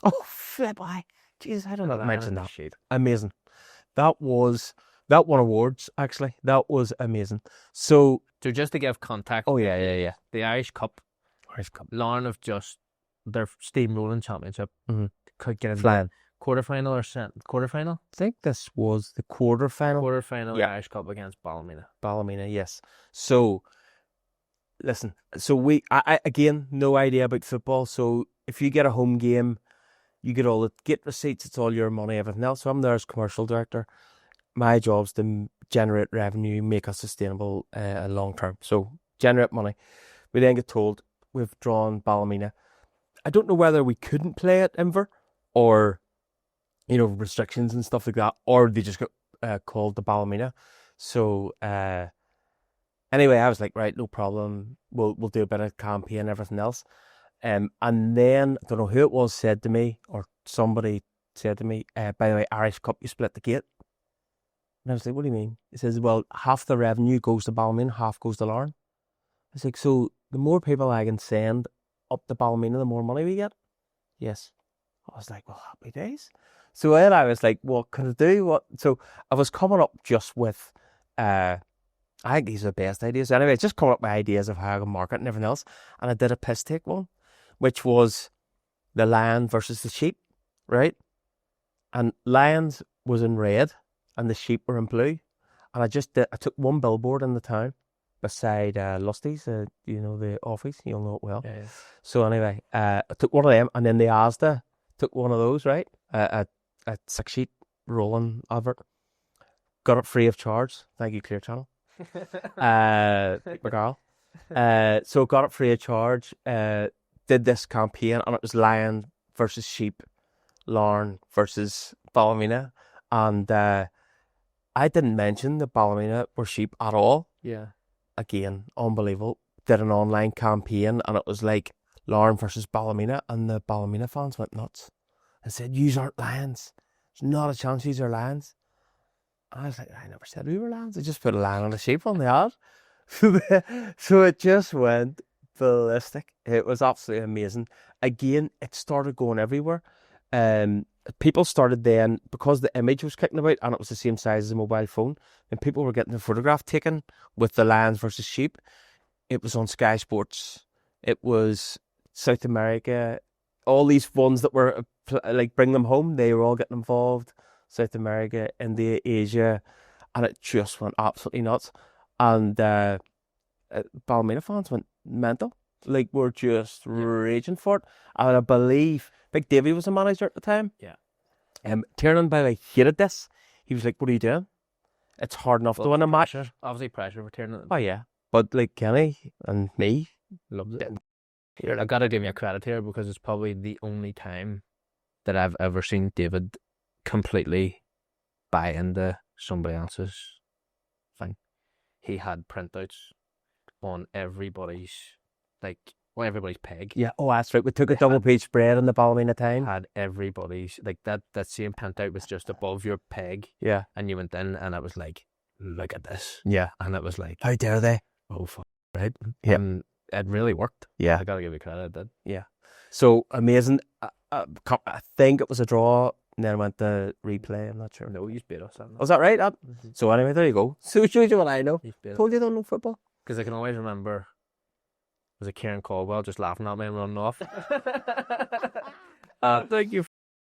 Oh, flip eye. Jesus, I don't know. Mention that. Sheep. Amazing. That won awards, actually. That was amazing. So just to give context. Oh, yeah. The Irish Cup. Larne have just their steamrolling championship. Mhm. Could get into Flying. quarterfinal or quarterfinal. I think this was the quarterfinal. Quarterfinal Yeah. Irish Cup against Ballymena. Ballymena, yes. So, listen. So I again, no idea about football. So if you get a home game, you get all the gate receipts. It's all your money, everything else. So I'm there as commercial director. My job's to generate revenue, make us sustainable long term. So generate money. We then get told we've drawn Ballymena. I don't know whether we couldn't play at Inver or, restrictions and stuff like that, or they just got called the Ballymena. So anyway, I was like, right, no problem. We'll do a bit of campaign and everything else. And then I don't know who it was said to me, or somebody said to me, by the way, Irish Cup, you split the gate. And I was like, what do you mean? He says, well, half the revenue goes to Ballymena, half goes to Larne. I was like, so the more people I can send up to Ballymena, the more money we get? Yes. I was like, well, happy days. So then I was like, what can I do? What? So I was coming up just with, I think these are the best ideas. Anyway, just coming up with ideas of how I can market and everything else. And I did a piss take one, which was the lion versus the sheep, right? And lions was in red and the sheep were in blue. And I took one billboard in the town beside Lusty's, the office, you'll know it well. Yeah. So anyway, I took one of them, and then the Asda took one of those, right? A 6-sheet rolling advert. Got it free of charge. Thank you, Clear Channel. McGarl. So got it free of charge. Did this campaign, and it was lion versus sheep, Larne versus Ballymena, and I didn't mention that Ballymena were sheep at all. Yeah. Again, unbelievable. Did an online campaign, and it was like Larne versus Ballymena, and the Ballymena fans went nuts and said, "Yous aren't lions. There's not a chance yous are lions." And I was like, I never said we were lions. I just put a lion and a sheep on the ad. So it just went ballistic. It was absolutely amazing. Again, it started going everywhere. People started then, because the image was kicking about and it was the same size as a mobile phone, and people were getting a photograph taken with the lions versus sheep. It was on Sky Sports. It was South America. All these ones that were like Bring Them Home, they were all getting involved. South America, India, Asia, and it just went absolutely nuts. And Ballymena fans went mental. Like, we're just raging for it. And I believe Big Davey was a manager at the time. Yeah. Tiernan, by the way, hated this. He was like, what are you doing? It's hard enough to win a match. Obviously pressure for Tiernan. Oh, yeah. But like Kenny and me loved it. I've got to give you credit here, because it's probably the only time that I've ever seen David completely buy into somebody else's thing. He had printouts on everybody's peg. Yeah, oh, that's right. We took a double page spread in the Ballymena time. Had everybody's, like, that same printout was just above your peg. Yeah. And you went in and it was like, look at this. Yeah. And it was like, how dare they? Oh, fuck, right? Yeah. And it really worked. Yeah. I got to give you credit, it did. Yeah. So amazing. I think it was a draw, and then went to replay. I'm not sure. No, you beat us. Was that right? So anyway, there you go. So shows you what I know. Told you I don't know football. Because I can always remember, was it Kieran Caldwell just laughing at me and running off? Thank you.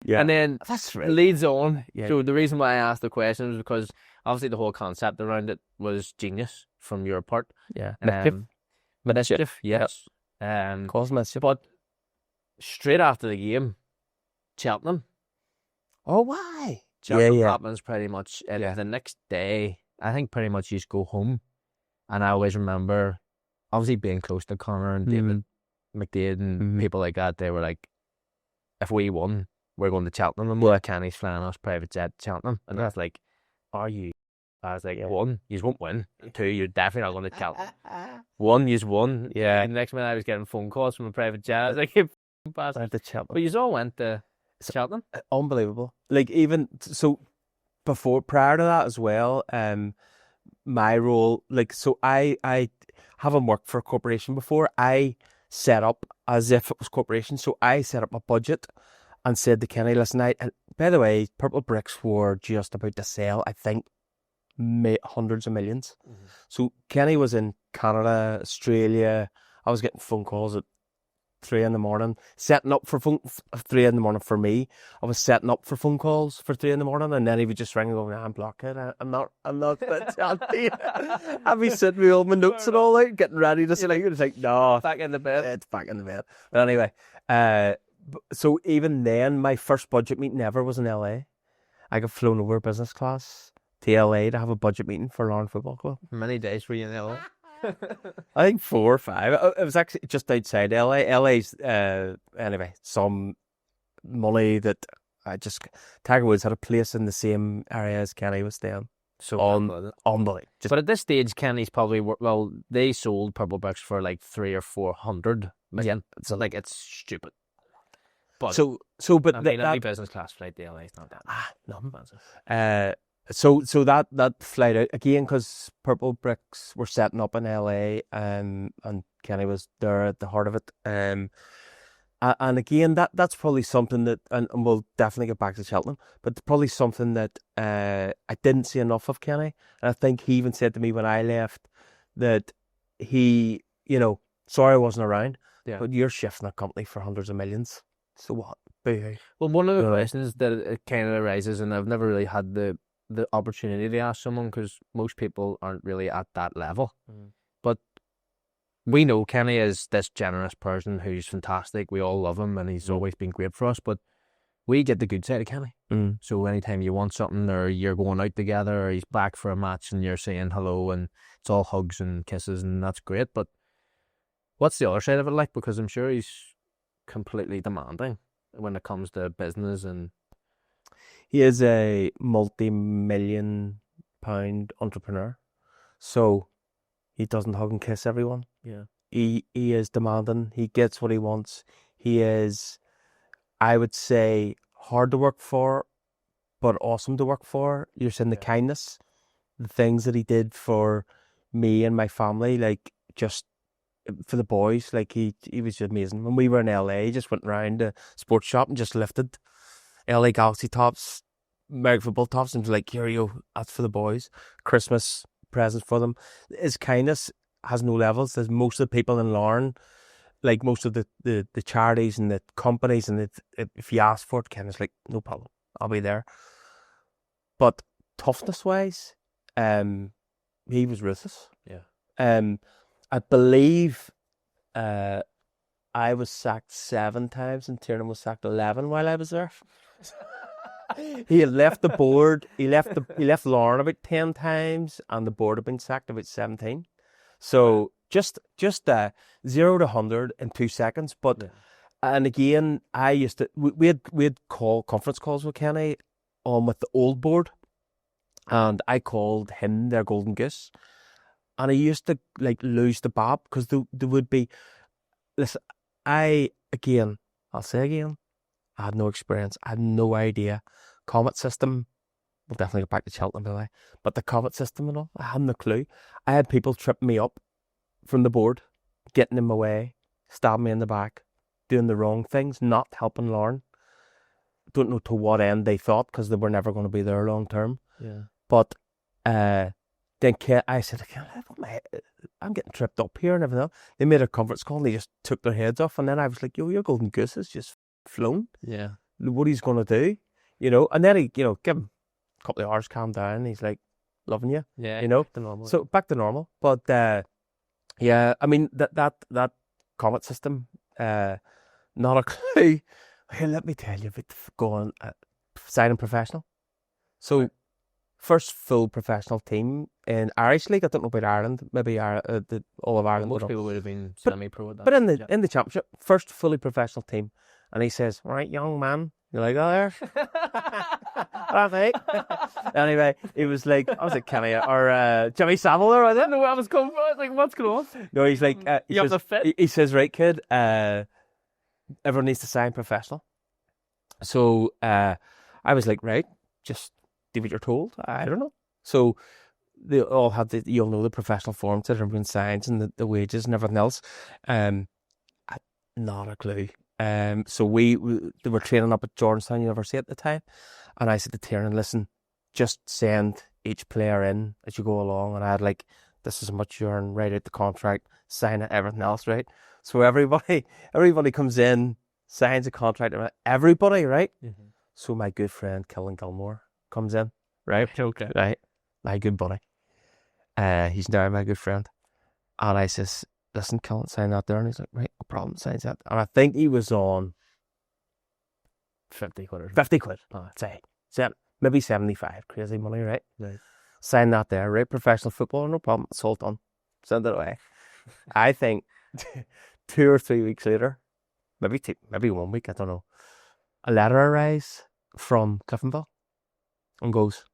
Yeah. And then that's right. Leads on. Yeah. So the reason why I asked the question was because obviously the whole concept around it was genius from your part. Yeah. Mischief, yes. Cause mischief. But straight after the game, Cheltenham. Oh, why? Cheltenham happens pretty much. The next day, I think pretty much you just go home. And I always remember, obviously being close to Connor and David McDade and people like that, they were like, if we won, we're going to Cheltenham. And Kenny's flying us private jet to Cheltenham. And I was like, are you? I was like, one, you won't win. Two, you're definitely not going to Cheltenham. One, you won. Yeah. And the next minute I was getting phone calls from a private jet. I was like, but you all went to Cheltenham. Unbelievable. Like, even so, prior to that as well, my role, like, so I haven't worked for a corporation before. I set up as if it was corporation. So I set up a budget and said to Kenny, listen, and by the way, Purple Bricks were just about to sell, I think, hundreds of millions. So Kenny was in Canada, Australia. I was getting phone calls at 3 a.m, setting up for 3 a.m. for me. I was setting up for phone calls for 3 a.m, and then he would just ring and go, "Nah, I'm blockhead. I'm not I'd be sitting with all my notes and all out, getting ready to sleep. It's like, no, Back in the bed. it's back in the bed. But anyway, so even then, my first budget meeting ever was in LA. I got flown over business class to LA to have a budget meeting for Larne Football Club. How many days were you in LA? I think 4 or 5. It was actually just outside LA. LA's, anyway, some money that Tiger Woods had a place in the same area as Kenny was staying. So Unbelievable. But at this stage, Kenny's probably they sold Purple Bricks for like 300 or 400 million. So like it's stupid. But but I mean, any business class flight to LA is not that expensive. So that flight out again, because Purple Bricks were setting up in LA, and Kenny was there at the heart of it. And again, that's probably something that, and we'll definitely get back to Cheltenham, but it's probably something that I didn't see enough of Kenny. And I think he even said to me when I left that he, sorry I wasn't around, but you're shifting a company for hundreds of millions. So what? Boo-hoo. Well, one of the questions that it kind of arises, and I've never really had the opportunity to ask someone because most people aren't really at that level. But we know Kenny is this generous person who's fantastic. We all love him and he's always been great for us. But we get the good side of Kenny. So anytime you want something or you're going out together or he's back for a match and you're saying hello and it's all hugs and kisses and that's great. But what's the other side of it like? Because I'm sure he's completely demanding when it comes to business, and he is a multi-million pound entrepreneur, so he doesn't hug and kiss everyone. He is demanding. He gets what he wants. He is, I would say, hard to work for, but awesome to work for. You're seeing the kindness, the things that he did for me and my family, like just for the boys, like he was amazing. When we were in LA, he just went around the sports shop and just lifted LA Galaxy tops, American football tops, and was like, here you go, that's for the boys. Christmas presents for them. His kindness has no levels. There's most of the people in Larne, like most of the charities and the companies, and if you ask for it, Ken is like, no problem, I'll be there. But toughness wise, he was ruthless. I believe I was sacked 7 times and Tiernan was sacked 11 while I was there. He had left the board. He left Larne about 10 times, and the board had been sacked about 17. So just 0 to 100 in 2 seconds. But and again, I used to we had conference calls with Kenny on with the old board, and I called him their golden goose. And I used to like lose the bab because there would be, listen, I'll say again, I had no experience. I had no idea. Comet system, we'll definitely get back to Cheltenham by the way, but the Comet system and all, I hadn't a clue. I had people tripping me up from the board, getting in my way, stabbing me in the back, doing the wrong things, not helping Larne. Don't know to what end they thought because they were never going to be there long term. But then I said, I'm getting tripped up here and everything else. They made a conference call and they just took their heads off. And then I was like, yo, your golden goose has just flown. What he's going to do, And then he, give him a couple of hours, calm down. He's like, loving you, back to normal. So back to normal. But I mean, that Comet system, not a clue. Here, let me tell you about going signing professional. So first full professional team in Irish League. I don't know about Ireland. Maybe all of Ireland. Most people would have been semi-pro at that. But in the championship, first fully professional team, and he says, "Right, young man." You're like, "Oh, there." All right. Anyway, it was like I was like Kenny or Jimmy Savile there. I didn't know where I was coming from. I was like, "What's going on?" No, he's like, you have to fit. He says, "Right, kid. Everyone needs to sign professional." So I was like, "Right, just do what you're told." I don't know. So they all had you'll know the professional forms that everyone signs and the wages and everything else. Not a clue. So they were training up at Georgetown University at the time, and I said to Tiernan, listen, just send each player in as you go along, and I had like, this is how much you earn, write out the contract, sign it, everything else, right? So everybody comes in, signs a contract. Everybody, right? Mm-hmm. So my good friend Killen Gilmore comes in, right? Okay. Right, my good buddy. He's now my good friend, and I says, "Listen, Killen, sign that there." And he's like, "Right, no problem, signs that." And I think he was on 50 quid. 50 quid. Say, maybe 75. Crazy money, right? Right. Sign that there, right? Professional football, no problem. It's all done. Send it away. I think 2 or 3 weeks later, maybe 1 week, I don't know. A letter arrives from Cliftonville and goes,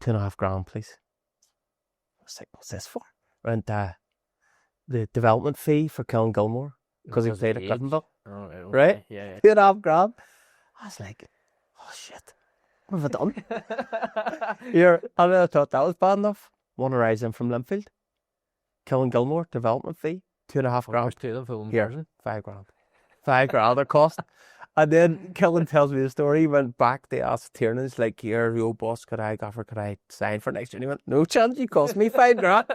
2.5 grand, please. I was like, what's this for? And the development fee for Killen Gilmore because he played at Cliftonville. Oh, okay. Right? Yeah. 2.5 grand. I was like, oh shit, what have I done? Here, and I thought that was bad enough. One arrives in from Linfield. Killen Gilmore, development fee, 2.5 grand. To them film Here, version. 5 grand. 5 grand it cost. And then Killen tells me the story. He went back to ask Tiernan, he's like, here, yo, boss, could I sign for next year? And he went, no chance, you cost me 5 grand.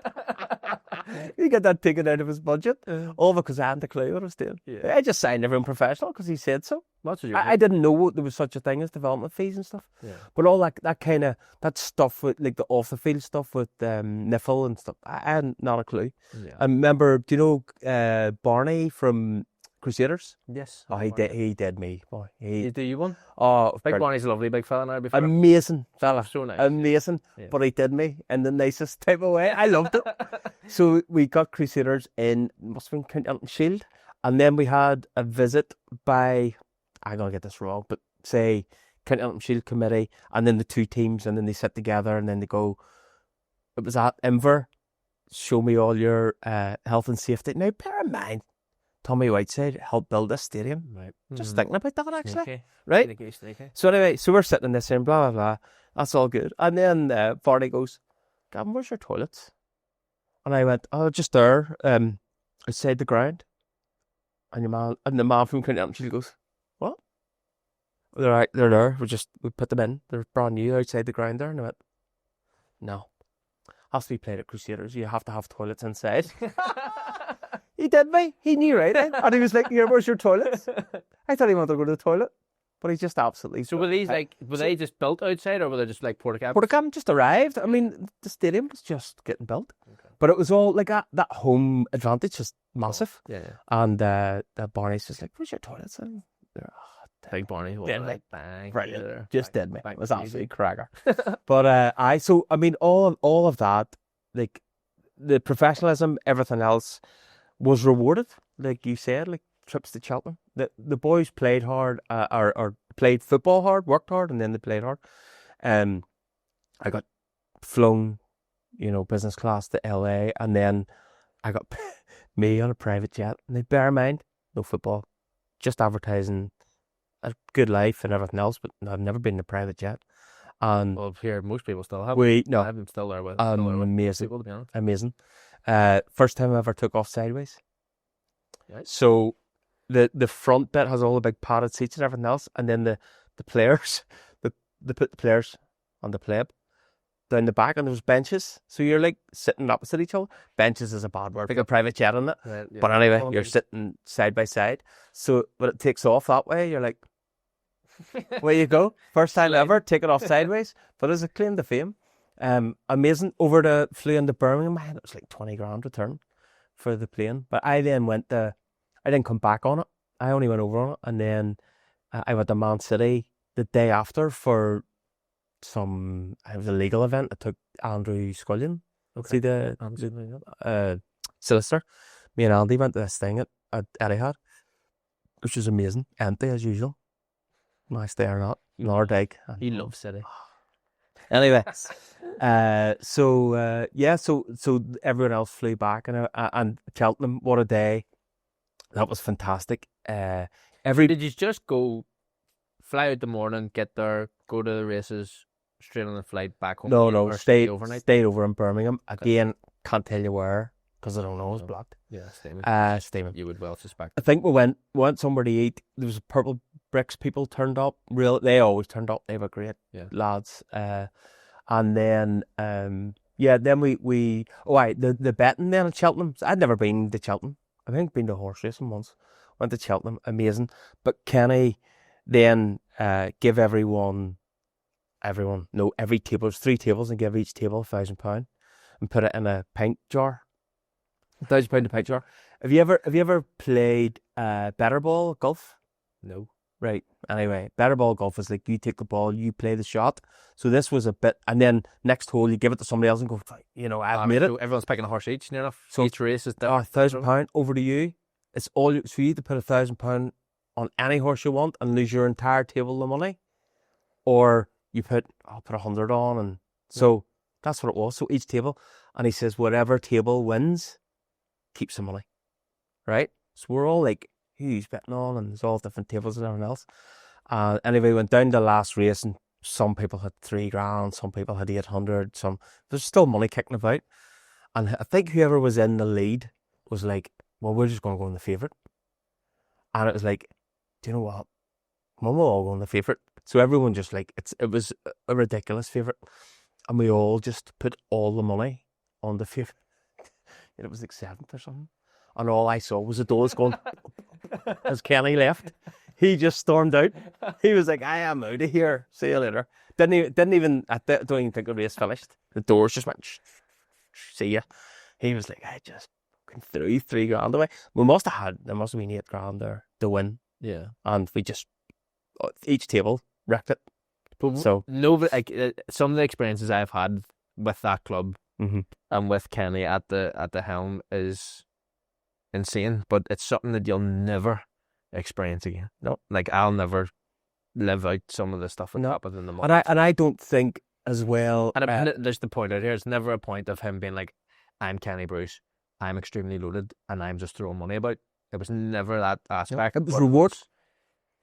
You get that taken out of his budget. All because I hadn't a clue what I was doing. Yeah. I just signed everyone professional because he said so. That's what I didn't know there was such a thing as development fees and stuff. Yeah. But all that kind of, that stuff with, like the off the field stuff with Niffle and stuff, I had not a clue. Yeah. I remember, do you know Barney from Crusaders? Yes. Oh, he did me, boy. You do you one? Oh, Big brilliant. Barney's a lovely big fella now. Before. Amazing fella. So nice. Amazing. Yeah. But he did me in the nicest type of way. I loved it. So we got Crusaders in, must have been County Shield. And then we had a visit by, I'm going to get this wrong, but say County Shield committee, and then the two teams, and then they sit together, and then they go, it was at Inver, show me all your health and safety. Now, bear in mind, Tommy Whiteside helped build this stadium. Right. Just thinking about that, actually. Sneaky. Right? Sneaky. So anyway, so we're sitting in this and blah, blah, blah. That's all good. And then Barney goes, Gavin, where's your toilets? And I went, oh, just there, outside the ground. And the man from County Shield goes, what? They're there. We put them in. They're brand new outside the ground there. And I went, no. Has to be played at Crusaders. You have to have toilets inside. He did me. He knew right. And he was like, here, where's your toilets? I thought he wanted to go to the toilet. But he just absolutely... So were these were they just built outside, or were they just like Portakabs? Portakabs just arrived. I mean, the stadium was just getting built. Okay. But it was all like that home advantage was massive. Yeah. And Barney's just like, where's your toilets? And they're, Big Barney. Did me. Bang. Brilliant. Just did me. It was back absolutely cracker. But all of that, like the professionalism, everything else was rewarded. Like you said, like trips to Cheltenham. The boys played hard, or played football hard, worked hard, and then they played hard. I got flown, business class to LA, and then I got me on a private jet. And they bear in mind, no football, just advertising a good life and everything else, but I've never been in a private jet. And well, here most people still have. I'm still there with amazing, people, to be honest. amazing. First time I ever took off sideways. Right. So the front bit has all the big padded seats and everything else, and then the players, they put the players on the pleb down the back, and there was benches. So you're like sitting opposite each other. Benches is a bad word, like a private jet on it. Right, yeah. But anyway, you're sitting side by side. So when it takes off that way, you're like, where you go. First time ever, take it off sideways. But as a claim to fame, amazing. Flew into Birmingham. It was like 20 grand return for the plane. But I then I didn't come back on it. I only went over on it. And then I went to Man City the day after for it was a legal event. I took Andrew Scullion. See the solicitor. Me and Andy went to this thing at Etihad, which was amazing. Empty as usual. Nice day or not. Another day. He loves City. Anyway, so everyone else flew back, and Cheltenham, what a day! That was fantastic. Did you just fly out the morning, get there, go to the races, straight on the flight back home? No, stayed overnight. Stayed over in Birmingham again. Can't tell you where because I don't know. It was blocked. Yeah, Stayman. You would well suspect. I think we went somewhere to eat. There was Purple Bricks people turned up. They always turned up. They were great lads. And then then we the betting then at Cheltenham. I'd never been to Cheltenham I think been to horse racing once. Went to Cheltenham, amazing. But Kenny then give every table, there's 3 tables, and give each table £1,000 and put it in a pint jar. £1,000 pint jar. Have you ever played better ball golf? No. Right. Anyway, better ball golf is like you take the ball, you play the shot. So this was a bit, and then next hole you give it to somebody else and go, I've made it. So everyone's picking a horse each, near enough. So each race is different. £1,000 over to you. It's all so you either put £1,000 on any horse you want and lose your entire table of money, or I'll put 100 on, and so that's what it was. So each table, and he says whatever table wins keeps the money, right? So we're all like, who's betting on, and there's all different tables and everything else. Anyway, went down to the last race, and some people had £3,000, some people had 800, there's still money kicking about. And I think whoever was in the lead was like, well, we're just going to go in the favourite. And it was like, do you know what? We'll all go in the favourite. So everyone just like, it was a ridiculous favourite. And we all just put all the money on the favourite. It was like 7th or something. And all I saw was the doors going, as Kenny left. He just stormed out. He was like, I am out of here. See you later. Don't even think the race finished. The doors just went, see ya. He was like, I just threw £3,000 away. There must have been £8,000 there to win. Yeah. And we just, each table wrecked it. But so some of the experiences I've had with that club and with Kenny at the helm is insane, but it's something that you'll never experience again. No, like I'll never live out some of the stuff that happened in the moment. And I don't think as well. And there's the point out here. It's never a point of him being like, "I'm Kenny Bruce, I'm extremely loaded, and I'm just throwing money about." It was never that aspect. No, it was reward.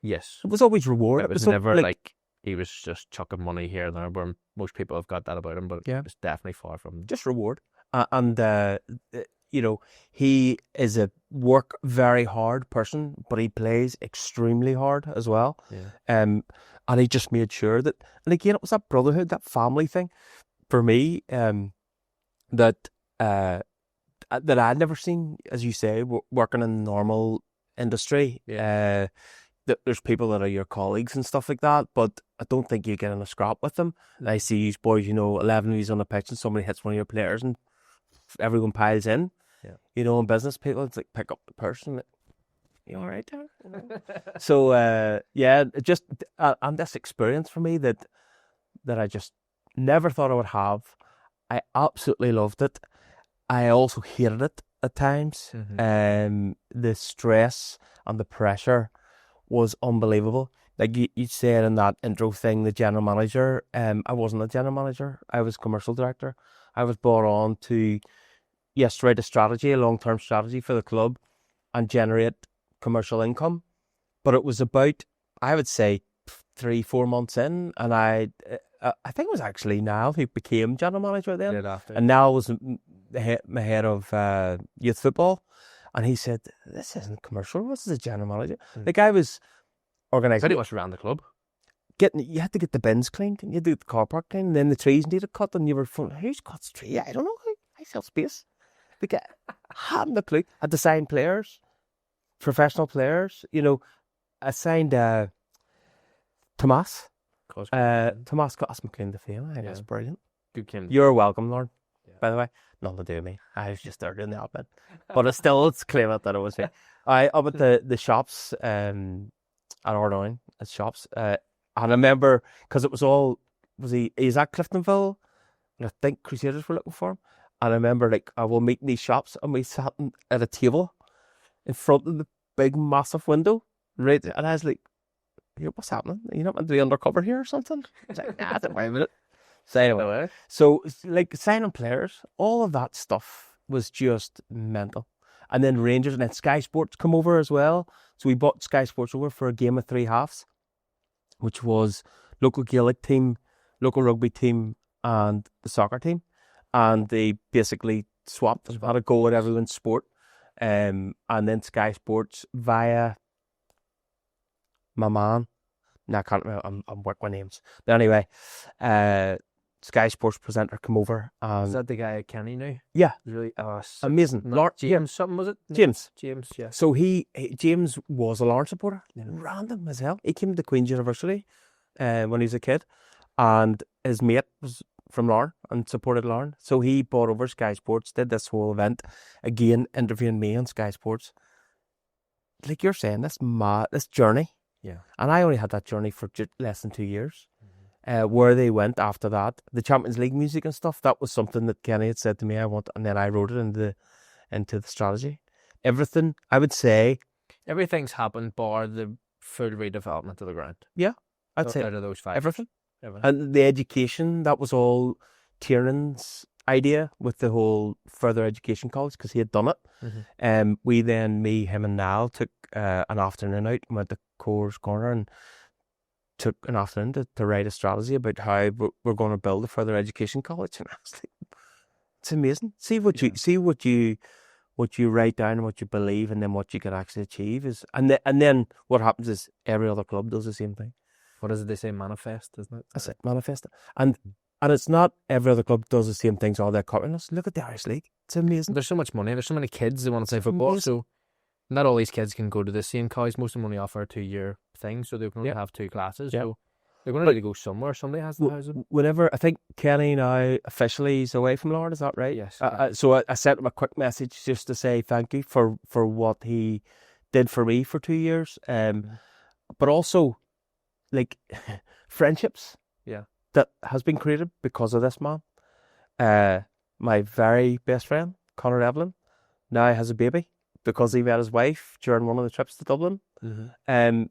Yes, it was always reward. It was never like he was just chucking money here and there, where most people have got that about him, but it was definitely far from just reward. He is a work very hard person, but he plays extremely hard as well. Yeah. And he just made sure that, and again, it was that brotherhood, that family thing for me, that I'd never seen, as you say, working in the normal industry. Yeah. That there's people that are your colleagues and stuff like that, but I don't think you get in a scrap with them. And I see these boys, 11 of these on the pitch, and somebody hits one of your players, and everyone piles in. Yeah. In business, people, it's like pick up the person. You all right there? So it just and this experience for me that I just never thought I would have. I absolutely loved it. I also hated it at times. The stress and the pressure was unbelievable. Like you said in that intro thing, the general manager. I wasn't a general manager. I was commercial director. I was brought on to write a long-term strategy for the club and generate commercial income. But it was about, I would say, 3-4 months in, and I think it was actually Niall who became general manager then. And Niall was my head of youth football, and he said, "This isn't commercial. This is a general manager." Like I was organising. Pretty much around the club. You had to get the bins cleaned, and you had to get the car park cleaned, and then the trees needed cut, and you were who's cuts the tree? I don't know. I sell space. Like, I hadn't a clue. I had to sign players, professional players. I signed Tomas. Tomas McLean the Fame. I think that's brilliant. Good Kim. You're welcome, Larne. Yeah. By the way, nothing to do with me. I was just there doing the admin, but it's claiming that it was me. Up at the shops at Ardoyne, at shops. And I remember because it was he's at Cliftonville, and I think Crusaders were looking for him. And I remember I will meet in these shops, and we sat at a table in front of the big massive window, right? And I was like, "What's happening? Are you not meant to be undercover here or something?" I was like, "Nah, don't worry about it." So anyway, signing players, all of that stuff was just mental. And then Rangers, and then Sky Sports come over as well. So we bought Sky Sports over for a game of 3 halves, which was local Gaelic team, local rugby team, and the soccer team. And they basically swapped, had a go at everyone's sport. And then Sky Sports via my man. No, I can't remember. I'm working with names. But anyway, Sky Sports presenter come over. And Is that the guy Kenny knew? yeah, Really? amazing. James something, was it? James. James, yeah. So James was a Larne supporter. Random as hell. He came to Queen's University when he was a kid, and his mate was from Larne and supported Larne. So he bought over Sky Sports, did this whole event, again interviewing me on Sky Sports. Like you're saying, this journey. Yeah. And I only had that journey for less than 2 years. Where they went after that, the Champions League music and stuff, that was something that Kenny had said to me, I want, and then I wrote it into the strategy. Everything, I would say. Everything's happened bar the full redevelopment of the ground. Yeah, I'd say. Out of those 5 Everything. And the education, that was all Tiernan's idea with the whole further education college, because he had done it. We then, me, him and Niall took an afternoon out and went to Coors Corner and took an afternoon to write a strategy about how we're going to build a further education college. And I was like, it's amazing. See what you write down and what you believe, and then what you can actually achieve is, and then what happens is every other club does the same thing. What is it they say? Manifest, isn't it? That's it, manifest. And it's not every other club does the same things, all they're copying us. Look at the Irish League. It's amazing. There's so much money. There's so many kids that want to play football. So not all these kids can go to the same college. Most of them only offer a 2-year thing, so they can only have 2 classes. So they're going to need to go somewhere. Somebody has to house them. Whenever, I think Kenny now officially is away from Larne, is that right? Yes. So I sent him a quick message just to say thank you for what he did for me for 2 years. But also, like, friendships that has been created because of this man. My very best friend, Conor Evelyn, now has a baby because he met his wife during one of the trips to Dublin.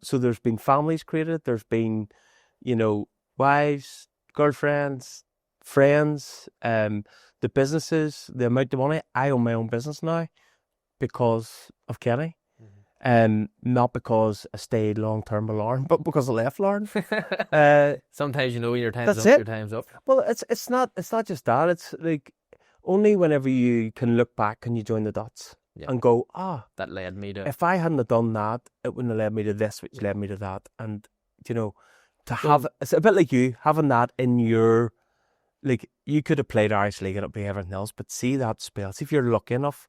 So there's been families created. There's been, wives, girlfriends, friends, the businesses, the amount of money. I own my own business now because of Kenny. Not because I stayed long term with Larne, but because I left Larne. Sometimes your time's up. Your time's up. Well, it's not just that. It's like only whenever you can look back can you join the dots and go, that led me to. If I hadn't have done that, it wouldn't have led me to this, which led me to that. And to have it's a bit like you having that in your, like, you could have played Irish League and it'd be everything else, but see that spell. See if you're lucky enough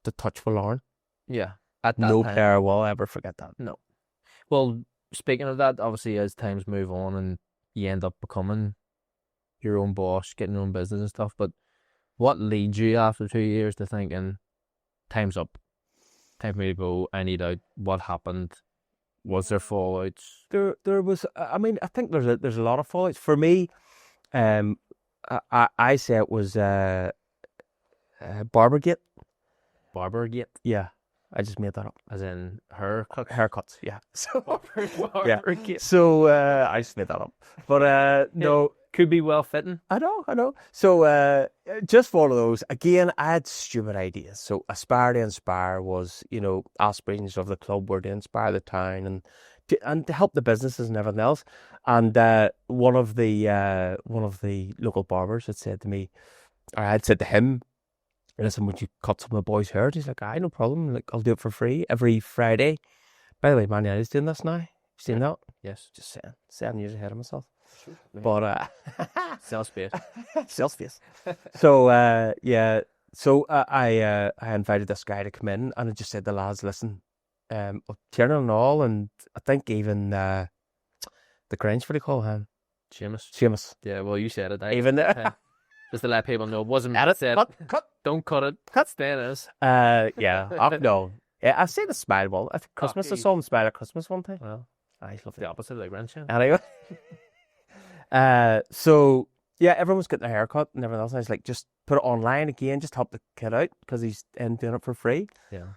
to touch for Larne. Yeah. No player will ever forget that. No. Well, speaking of that, obviously as times move on and you end up becoming your own boss, getting your own business and stuff, but what leads you after 2 years to thinking, time's up, time for me to go, I need out? What happened? Was there fallouts? There was, I mean, I think there's a lot of fallouts. For me, I say it was Barbergate. Barbergate? Yeah. I just made that up. As in haircuts, yeah. So Barbergate. Yeah. So I just made that up. But no, could be well fitting. I know. So just one of those. Again, I had stupid ideas. So Aspire to Inspire was, aspirations of the club were to inspire the town and to help the businesses and everything else. And one of the local barbers had said to me, or I had said to him, listen, would you cut some of the boys' hair? He's like, no problem. Like, I'll do it for free every Friday. By the way, Man United's doing this now. You seen that? Yes. Just saying. 7 years ahead of myself. Sure. But sell space. Sell space. So So I invited this guy to come in, and I just said to the lads, listen, Tiernan and all, and I think even the Grange, what do you call him? Seamus. Yeah, well, you said it. Even there. Just to let people know, it wasn't said. Cut. Don't cut it. Stay as. Yeah. No. Yeah, I say the smile. Well, I think Christmas. I saw him smile at Christmas one time. Well, I love the opposite of the Grange. Anyway. So yeah, everyone's getting their haircut and everything else. And I was like, just put it online again, just help the kid out because he's doing it for free. Yeah.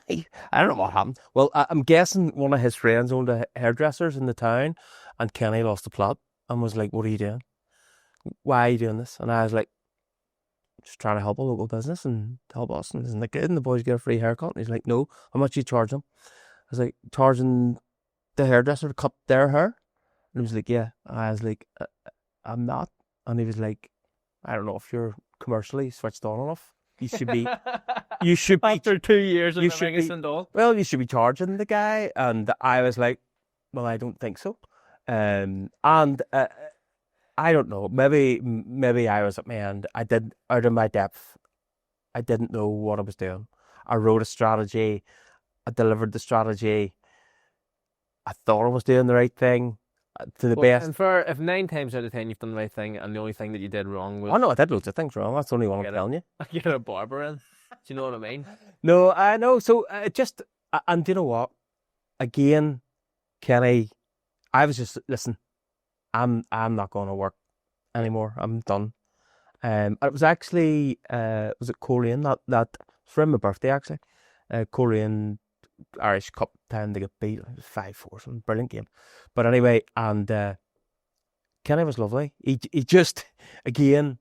I don't know what happened. Well, I'm guessing one of his friends owned a hairdressers in the town, and Kenny lost the plot and was like, "What are you doing? Why are you doing this?" And I was like, "Just trying to help a local business and help us." And isn't it good? And the boys get a free haircut. And he's like, "No, how much you charge them?" I was like, "Charging the hairdresser to cut their hair." And he was like, "Yeah." I was like, "I'm not." And he was like, "I don't know if you're commercially switched on enough. You should be. You should be after 2 years of you should be, all. Well, you should be charging the guy." And I was like, "Well, I don't think so." And I don't know. Maybe I was at my end. I did out of my depth. I didn't know what I was doing. I wrote a strategy. I delivered the strategy. I thought I was doing the right thing to the best. And for if 9 times out of 10 you've done the right thing, and the only thing that you did wrong was Oh no, I did loads of things wrong. That's the only one I'm telling you. get a barber in. Do you know what I mean? No, I know. So and do you know what? Again, Kenny, I was just listen. I'm not going to work anymore. I'm done. It was actually was it Korean that for my birthday actually, Korean Irish Cup time they get beat 5-4, some brilliant game. But anyway, and Kenny was lovely. He just again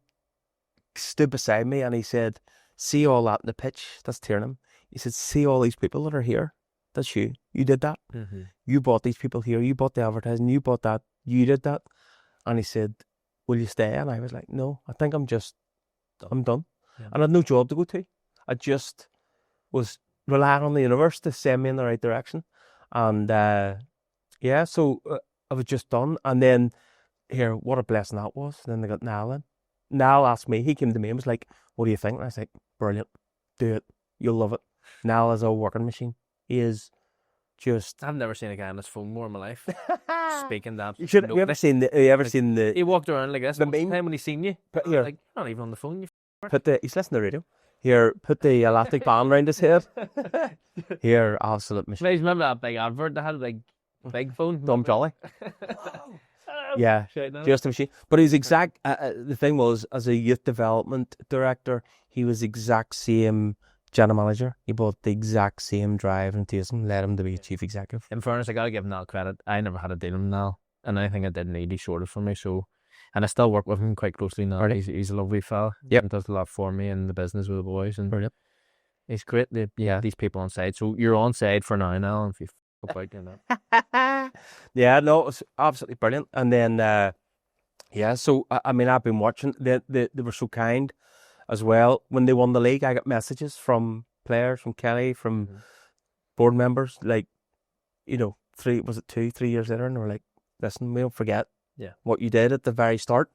stood beside me and he said, "See all that in the pitch? That's Tiernan." He said, "See all these people that are here? That's you. You did that. Mm-hmm. You bought these people here. You bought the advertising. You bought that. You did that." And he said, "Will you stay?" And I was like, "No, I think I'm done." Yeah. And I had no job to go to. I just was relying on the universe to send me in the right direction. And yeah, so I was just done. And then here, what a blessing that was. And then they got Niall in. Niall asked me, he came to me and was like, "What do you think?" And I was like, "Brilliant. Do it. You'll love it." Niall is a working machine. He is just... I've never seen a guy on his phone more in my life. Speaking that. Have you ever seen the... He walked around like this the most of the meme? time when he seen you. Put here. Like, you're not even on the phone. He's listening to the radio. Here, put the elastic band around his head. Here, absolute machine. Guys, remember that big advert that had a big phone? Dumb Jolly. Yeah, just a machine. But he's exact. The thing was, as a youth development director, he was exact same general manager. He brought the exact same drive and enthusiasm, led him to be chief executive. In fairness, I gotta give Niall credit. I never had a deal with Niall, and anything I did need, he sorted for me. So, and I still work with him quite closely now. Really? He's a lovely fella. Yep. And does a lot for me in the business with the boys, and Brilliant. he's great. These people on side. So you're on side for now, Niall, if you about doing that. Yeah, no, it was absolutely brilliant. And then, yeah, so I mean, I've been watching. They were so kind as well. When they won the league, I got messages from players, from Kelly, from board members, like, 3 years later, and they were like, "Listen, we don't forget what you did at the very start.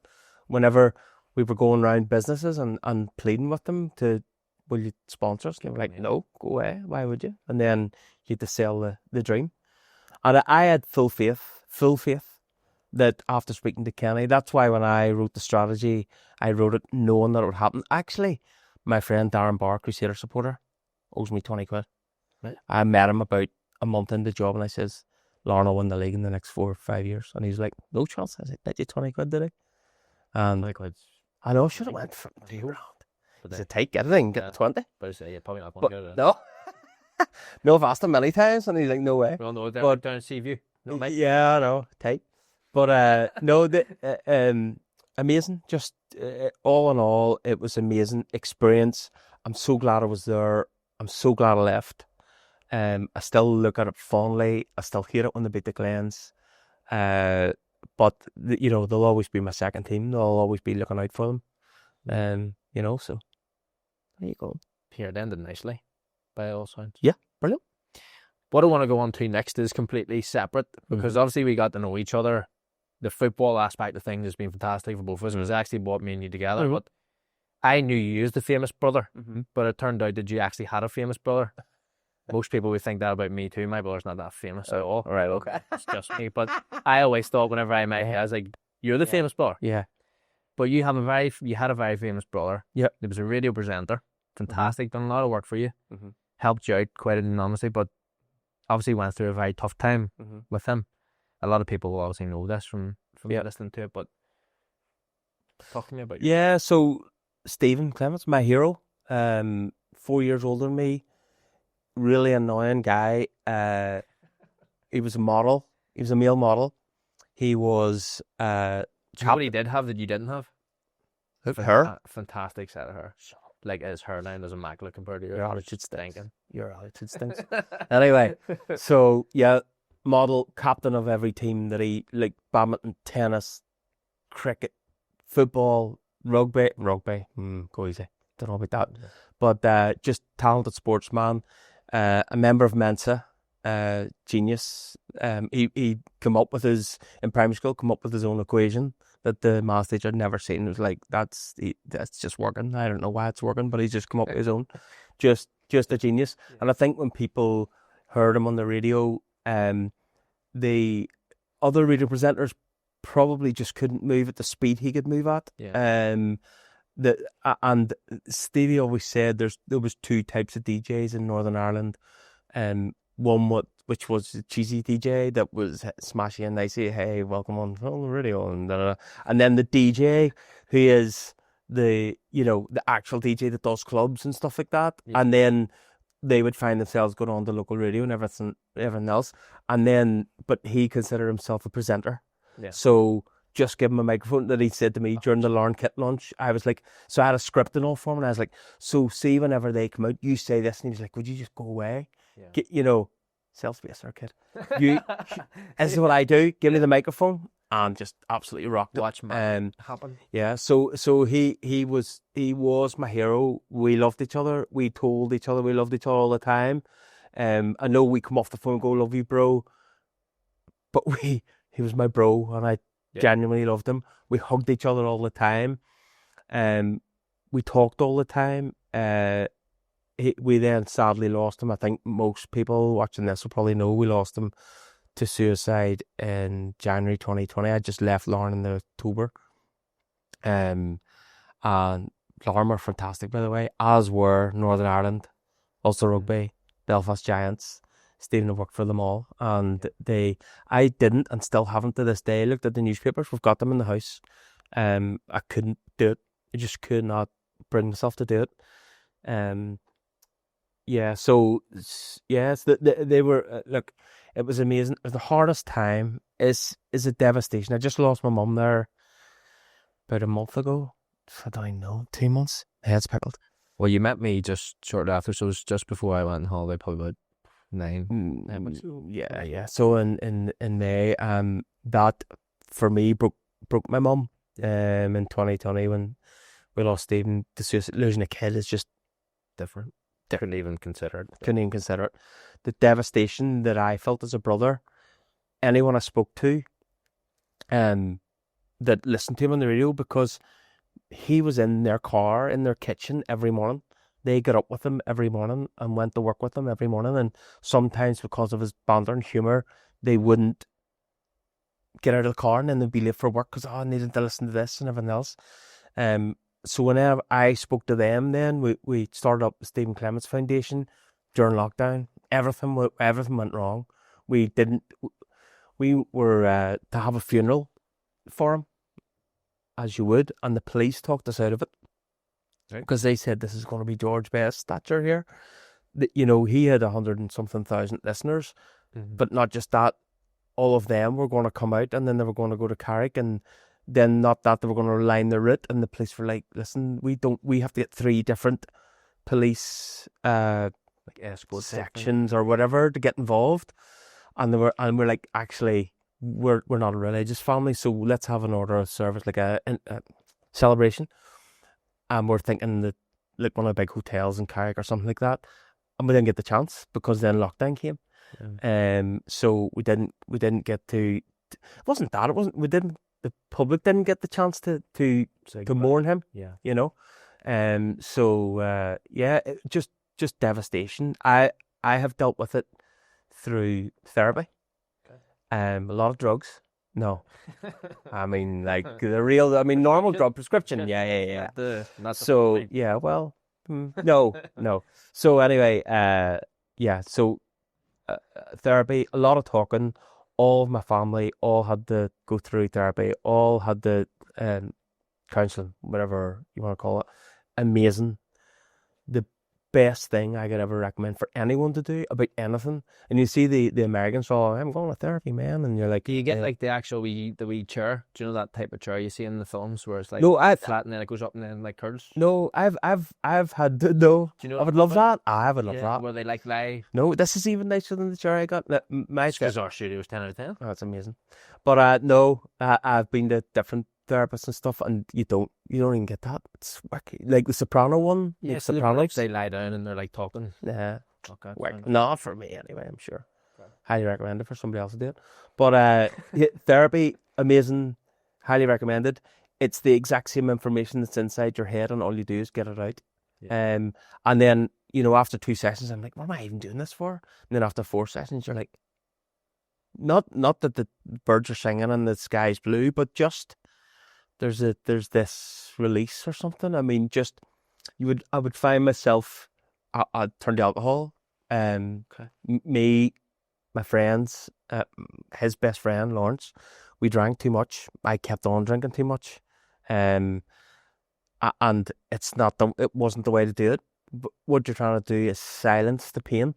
Whenever we were going around businesses and pleading with them to, will you sponsor us?" They were like, "No, go away. Why would you?" And then you had to sell the dream. And I had full faith that after speaking to Kenny, that's why when I wrote the strategy, I wrote it knowing that it would happen. Actually, my friend Darren Barr, Crusader supporter, owes me 20 quid. Right. I met him about a month into the job and I says, "Larne will win the league in the next 4 or 5 years." And he's like, "No chance." I said, "Bet you 20 quid, did he?" And I know, I should have went for £2 grand. It's a tight get it in, get 20. But I say, you're probably not going to get it. No. No, I've asked him many times and he's like, "No way." Well, no, they're down to see you. Yeah, I know, tight. But no, amazing. Just all in all, it was amazing experience. I'm so glad I was there. I'm so glad I left. I still look at it fondly. I still hate it when they beat the Glens. But they'll always be my second team. They'll always be looking out for them. So there you go. Here, it ended nicely, by all sounds. Yeah, brilliant. What I want to go on to next is completely separate, because obviously we got to know each other. The football aspect of things has been fantastic for both of us, and it's actually brought me and you together. Mm-hmm. But I knew you as the famous brother, but it turned out that you actually had a famous brother. Most people would think that about me too. My brother's not that famous at all. Right, okay. It's just me. But I always thought whenever I met you, I was like, "You're the famous brother." Yeah. But you had a very famous brother. Yep. He was a radio presenter. Fantastic. Done a lot of work for you. Helped you out quite enormously, but obviously went through a very tough time with him. A lot of people will obviously know this from listening to it, but talk to me about you. Yeah, so Stephen Clements, my hero, 4 years older than me, really annoying guy. He was a model. He was a male model. He was Do you know what he did have that you didn't have? Her? Fantastic set of hair. Like his hairline is immaculate compared to yours. Your attitude stinks. Stinking. Your attitude stinks. Anyway, so yeah, model, captain of every team that he, like badminton, tennis, cricket, football, rugby. Go easy. Don't know about that. But just talented sportsman, a member of Mensa, genius. He come up with in primary school, come up with his own equation that the maths teacher had never seen. It was like, that's just working. I don't know why it's working, but he's just come up with his own. Just a genius. Yeah. And I think when people heard him on the radio, the other radio presenters probably just couldn't move at the speed he could move at. Yeah. And Stevie always said there was two types of DJs in Northern Ireland. One which was a cheesy DJ that was smashy and nicey, hey, welcome on the radio, and then the DJ who is the actual DJ that does clubs and stuff like that, and then they would find themselves going on the local radio and everything else, but he considered himself a presenter. Yeah. So just give him a microphone. That he said to me during the Larne Kit launch, I was like, so I had a script and all for him, and I was like, so see whenever they come out, you say this, and he was like, would you just go away? Yeah. Self-space there, kid. This is what I do. Give me the microphone and just absolutely rocked it. Watch happen. Yeah. So he was my hero. We loved each other. We told each other we loved each other all the time. I know we come off the phone and go, love you, bro. But he was my bro, and I genuinely loved him. We hugged each other all the time. We talked all the time. We then sadly lost him. I think most people watching this will probably know we lost him to suicide in January 2020. I just left Larne in October. And Larne were fantastic, by the way, as were Northern Ireland, Ulster Rugby, Belfast Giants. Stephen have worked for them all. And I didn't and still haven't to this day looked at the newspapers. We've got them in the house. I couldn't do it. I just could not bring myself to do it. Yeah, so yes, they were look. It was amazing. It was the hardest time. Is a devastation. I just lost my mum there about a month ago. I don't know, 2 months. Head's pickled. Well, you met me just shortly after, so it was just before I went on holiday, probably about 9 months ago. Yeah. So in May, that for me broke my mum. In 2020 when we lost Stephen to suicide. Losing a kid is just different. Couldn't even consider it. The devastation that I felt as a brother, anyone I spoke to, that listened to him on the radio, because he was in their car, in their kitchen every morning. They got up with him every morning and went to work with him every morning. And sometimes because of his banter and humour, they wouldn't get out of the car and then they'd be late for work because I needed to listen to this and everything else. So whenever I spoke to them, then we started up the Stephen Clements Foundation during lockdown. Everything went wrong. We were to have a funeral for him, as you would, and the police talked us out of it because they said this is going to be George Best stature here. He had 100 and something thousand listeners, but not just that. All of them were going to come out, and then they were going to go to Carrick, and then not that they were going to line the route, and the police were like, listen, we have to get 3 different police like escort sections or whatever to get involved, and we're like, actually we're not a religious family, so let's have an order of service, like a celebration, and we're thinking that like one of the big hotels in Carrick or something like that, and we didn't get the chance because then lockdown came. So we didn't get to. It wasn't that. It wasn't. We didn't. The public didn't get the chance to mourn him. Yeah. Just devastation. I have dealt with it through therapy. Okay. A lot of drugs. No. I mean, like the real. I mean, normal drug prescription. Yeah. No. So anyway, So. Therapy, a lot of talking. All of my family all had to go through therapy, all had the counselling, whatever you want to call it. Amazing. The best thing I could ever recommend for anyone to do about anything. And you see the Americans, I'm going to therapy, man, and you're like, do you get like the actual wee chair? Do you know that type of chair you see in the films where it's like flat and then it goes up and then like curls? No, I've had no. Do you know? I would love that. I would love that. Where they like lie. No, this is even nicer than the chair I got. Because our studio was 10 out of 10. Oh, that's amazing. But no, I've been to different therapists and stuff, and you don't even get that. It's wacky. Like the Soprano one. Yeah, like Sopranos. They lie down and they're like talking. Yeah. Okay. Not for me anyway, I'm sure. Okay. Highly recommend it for somebody else to do it. But therapy, amazing. Highly recommended. It's the exact same information that's inside your head, and all you do is get it out. Yeah. And then, you know, after 2 sessions, I'm like, what am I even doing this for? And then after 4 sessions, you're like, not that the birds are singing and the sky's blue, but just there's this release or something. I mean, just I would find myself, I'd turn to alcohol. Me, my friends, his best friend Lawrence, we drank too much. I kept on drinking too much, and it wasn't the way to do it. But what you're trying to do is silence the pain.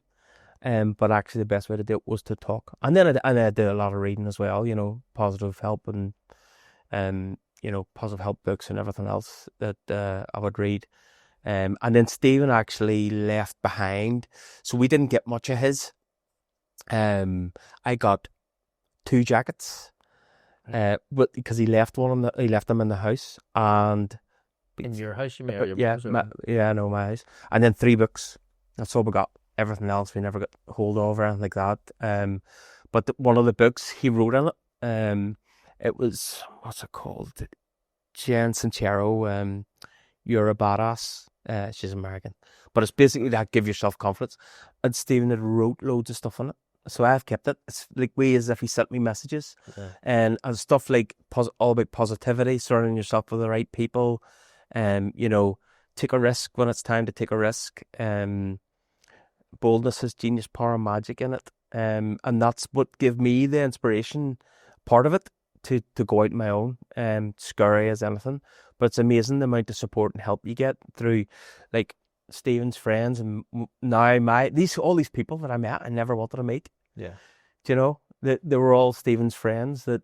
But actually, the best way to do it was to talk. And then I did a lot of reading as well. You know, positive help and you know, positive help books and everything else that I would read. And then Stephen actually left behind, so we didn't get much of his. I got 2 jackets, but because he left them in the house, and In your house, you mean? Or your yeah, no, my house, and then 3 books. That's all we got. Everything else we never got hold of or anything like that. But one of the books he wrote in it, it was, what's it called? Jen Sincero, You're a Badass. She's American, but it's basically that give yourself confidence. And Stephen had wrote loads of stuff on it, so I've kept it. It's like way as if he sent me messages, and stuff like all about positivity, surrounding yourself with the right people, you know, take a risk when it's time to take a risk. Boldness has genius, power, and magic in it, and that's what gave me the inspiration, part of it, to go out on my own, scary as anything. But it's amazing the amount of support and help you get through, like, Stephen's friends, and now all these people that I met, I never wanted to meet. Yeah. Do you know that they were all Stephen's friends that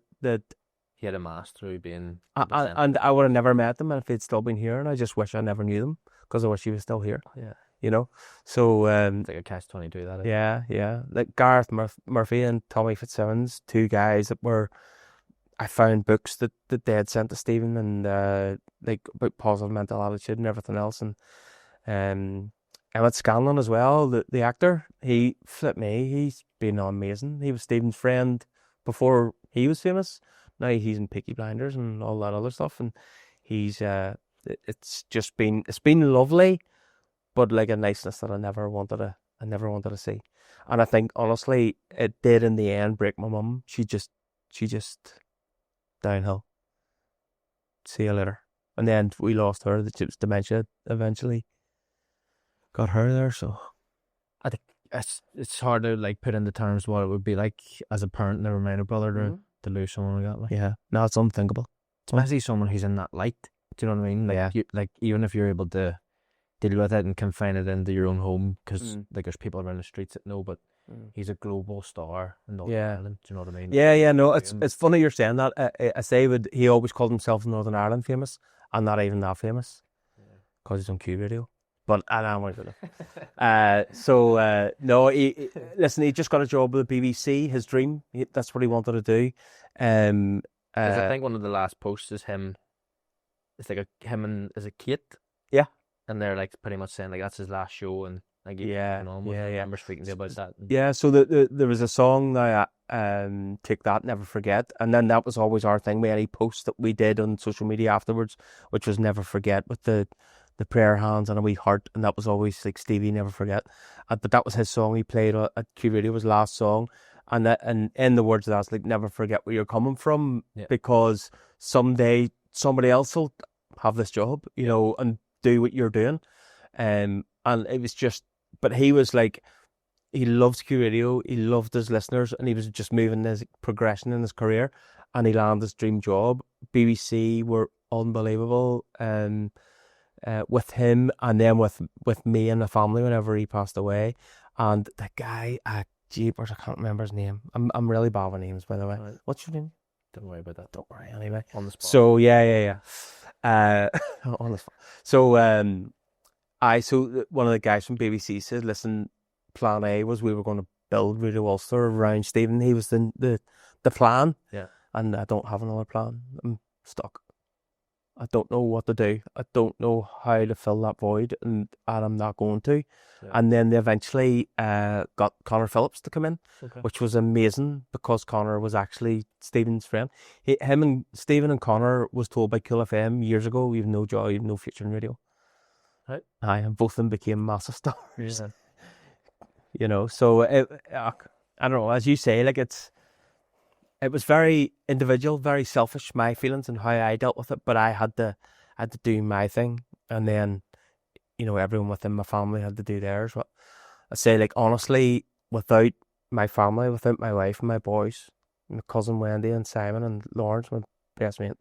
he had amassed through being, and I would have never met them if they'd still been here, and I just wish I never knew them because I wish he was still here. Yeah. You know, so it's like a catch-22. That is. Yeah. Like Gareth Murphy and Tommy Fitzsimmons, 2 guys that were. I found books that they had sent to Stephen, and like about positive mental attitude and everything else, and Emmett Scanlon as well, the actor. He's been amazing. He was Stephen's friend before he was famous. Now he's in Peaky Blinders and all that other stuff, and he's it's been lovely, but like a niceness that I never wanted to see. And I think honestly it did in the end break my mum. She just downhill. See you later. And then we lost her. It was dementia eventually got her there. So I think it's hard to like put into terms what it would be like as a parent, never mind a brother, to lose someone like that. Like. Yeah, no, it's unthinkable. Especially someone who's in that light. Do you know what I mean? Like, like even if you're able to deal with it and confine it into your own home, because like there's people around the streets that know, but he's a global star in Northern Ireland. Do you know what I mean? Yeah. No, it's funny you're saying that. I say he always called himself Northern Ireland famous, and not even that famous, because he's on Q Radio. But I don't want to. No, he just got a job with the BBC. His dream, that's what he wanted to do. I think one of the last posts is him. It's like him and is it Kate? Yeah, and they're like pretty much saying like that's his last show, and like I remember speaking to you about that. Yeah, so there was a song that Take That, Never Forget, and then that was always our thing. We had any post that we did on social media afterwards, which was Never Forget with the prayer hands and a wee heart, and that was always like Stevie Never Forget. But that was his song he played at Q Radio, his last song, and in the words of that, it's like never forget where you're coming from, because someday somebody else will have this job, you know, and do what you're doing. And it was just, but he was like, he loved Q Radio, he loved his listeners, and he was just moving his progression in his career, and he landed his dream job. BBC were unbelievable, with him, and then with me and the family whenever he passed away. And the guy, jeepers, I can't remember his name. I'm really bad with names, by the way. Right. What's your name? Don't worry about that. Don't worry, anyway. On the spot. So yeah. On the spot. So so one of the guys from BBC said, listen, plan A was we were going to build Radio Ulster around Stephen. He was the plan. Yeah. And I don't have another plan. I'm stuck. I don't know what to do. I don't know how to fill that void, and I'm not going to. Yeah. And then they eventually got Connor Phillips to come in, Okay. which was amazing because Connor was actually Stephen's friend. Him and Stephen and Connor was told by Cool FM years ago, "You've no joy, you've no future in radio." Right. Aye, and both of them became massive stars. Yeah. You know, so I don't know, as you say, like it was very individual, very selfish, my feelings and how I dealt with it, but I had to do my thing, and then, you know, everyone within my family had to do theirs. But I say, like, honestly, without my family, without my wife and my boys, my cousin Wendy and Simon and Lawrence, my best mate,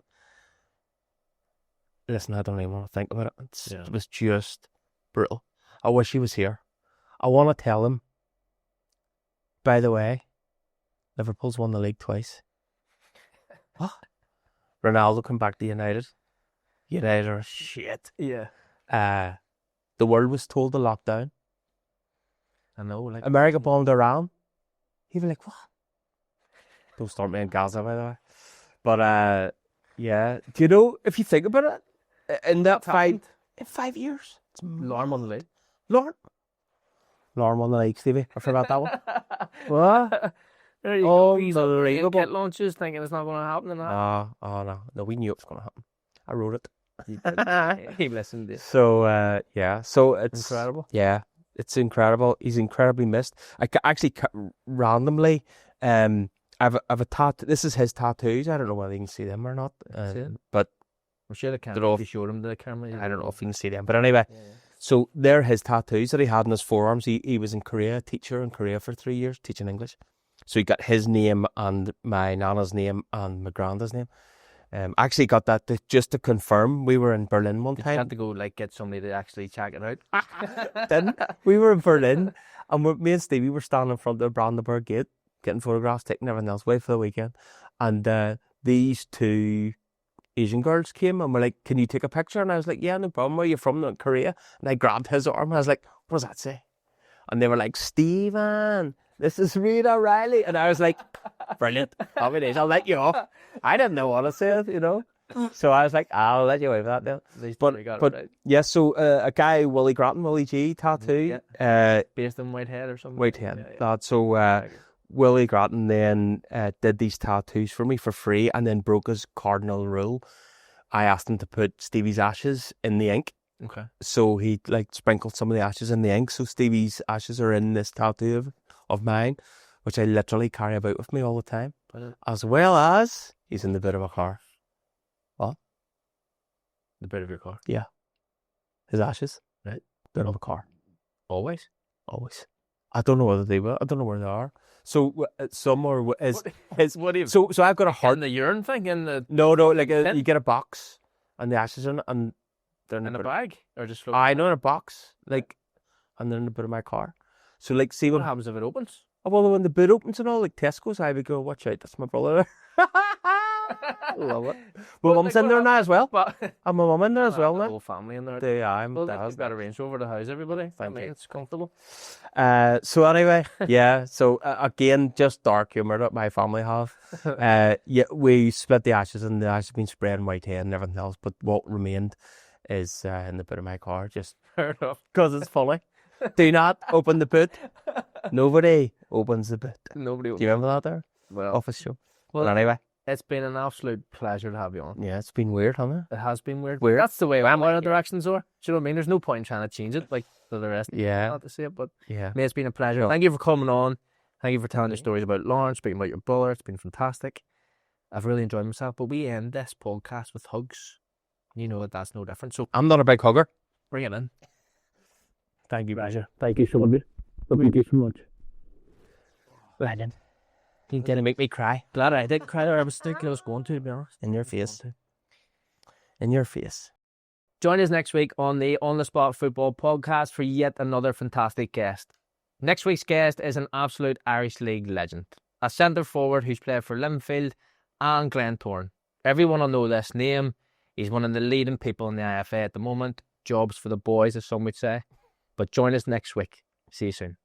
listen, I don't even want to think about it. It was just brutal. I wish he was here. I want to tell him, by the way, Liverpool's won the league twice. What? Ronaldo come back to United. United are shit. Yeah. The world was told to lock down. I know. Like America bombed Iran. He'd be like, what? Don't start me in Gaza, by the way. But yeah. Do you know, if you think about it, in 5 years, it's Larne won the league. Larne won the league, Stevie. I forgot that one. What? There you go. He's Unbelievable. kit launches thinking it's not going to happen. And that. No, we knew it was going to happen. I wrote it. He listened to this. So yeah, so it's Incredible. Yeah, it's incredible. He's incredibly missed. Actually randomly, I've a tattoo. This is his tattoos. I don't know whether you can see them or not. But I'm sure they can't. Don't know You showed him the camera. I don't know if you can see them. But anyway, Yeah. so they're his tattoos that he had on his forearms. He was in Korea, a teacher in Korea for 3 years, teaching English. So he got his name and my nana's name and my granda's name. I actually got that just to confirm. We were in Berlin one time. You had to go get somebody to actually check it out. Didn't we? Were in Berlin, and me and Stevie were standing in front of the Brandenburg Gate, getting photographs, taking everything else away for the weekend. And these two Asian girls came and were like, "Can you take a picture?" And I was like, "Yeah, no problem. Where are you from?" Korea. And I grabbed his arm and I was like, "What does that say?" And they were like, "Stephen, this is Rita Riley." And I was like, "Brilliant. Happy days. I'll let you off." I didn't know what to say, you know. So I was like, "I'll let you away with that now." But yeah, so a guy, Willie Grattan, Willie G, tattoo. Based in Whitehead or something. Whitehead. So Willie Grattan then did these tattoos for me for free, and then broke his cardinal rule. I asked him to put Stevie's ashes in the ink. Okay. So he sprinkled some of the ashes in the ink. So Stevie's ashes are in this tattoo of mine, which I literally carry about with me all the time. As well as he's in the bit of a car. What? The bit of your car? Yeah. His ashes. Right. Bit of a car. Always? Always. I don't know whether they will. I don't know where they are. So some are his. What do you? So I've got a heart. In the urine thing in the. No, like you get a box and the ashes in it, and they're in a bag or just. I know, in a box, and they're in the boot of my car. So see what happens if it opens. Well, when the boot opens and all, like Tesco's, I would go, "Watch out, that's my brother." Love it. My mum's in there now as well. And my mum in there as well now. The whole family in there. You've got a Range Rover to house everybody. Thank you. It's comfortable. So anyway, yeah. So again, just dark humour that my family have. Yeah, we split the ashes, and the ashes have been sprayed in Whitehead and everything else. But what remained is in the boot of my car, just fair enough, because it's funny. Do not open the boot. Nobody opens the boot. Nobody. Do you remember that there? Well, office show. Well, but anyway, it's been an absolute pleasure to have you on. Yeah, it's been weird, hasn't it? It has been weird. That's the way our directions are. Do you know what I mean? There's no point in trying to change it like for the rest. Yeah. Not to say it, but yeah, it's been a pleasure. Thank you for coming on. Thank you for telling your stories about Larne, speaking about your brother. It's been fantastic. I've really enjoyed myself. But we end this podcast with hugs. You know that's no different. So I'm not a big hugger. Bring it in. Thank you, Roger. Thank you so much. Love you so much. Right then. You didn't make me cry. Glad I didn't cry there. I was thinking I was going to be honest. In your face. In your face. Join us next week on the On the Spot Football Podcast for yet another fantastic guest. Next week's guest is an absolute Irish League legend. A centre forward who's played for Linfield and Glentoran. Everyone will know this name. He's one of the leading people in the IFA at the moment. Jobs for the boys, as some would say. But join us next week. See you soon.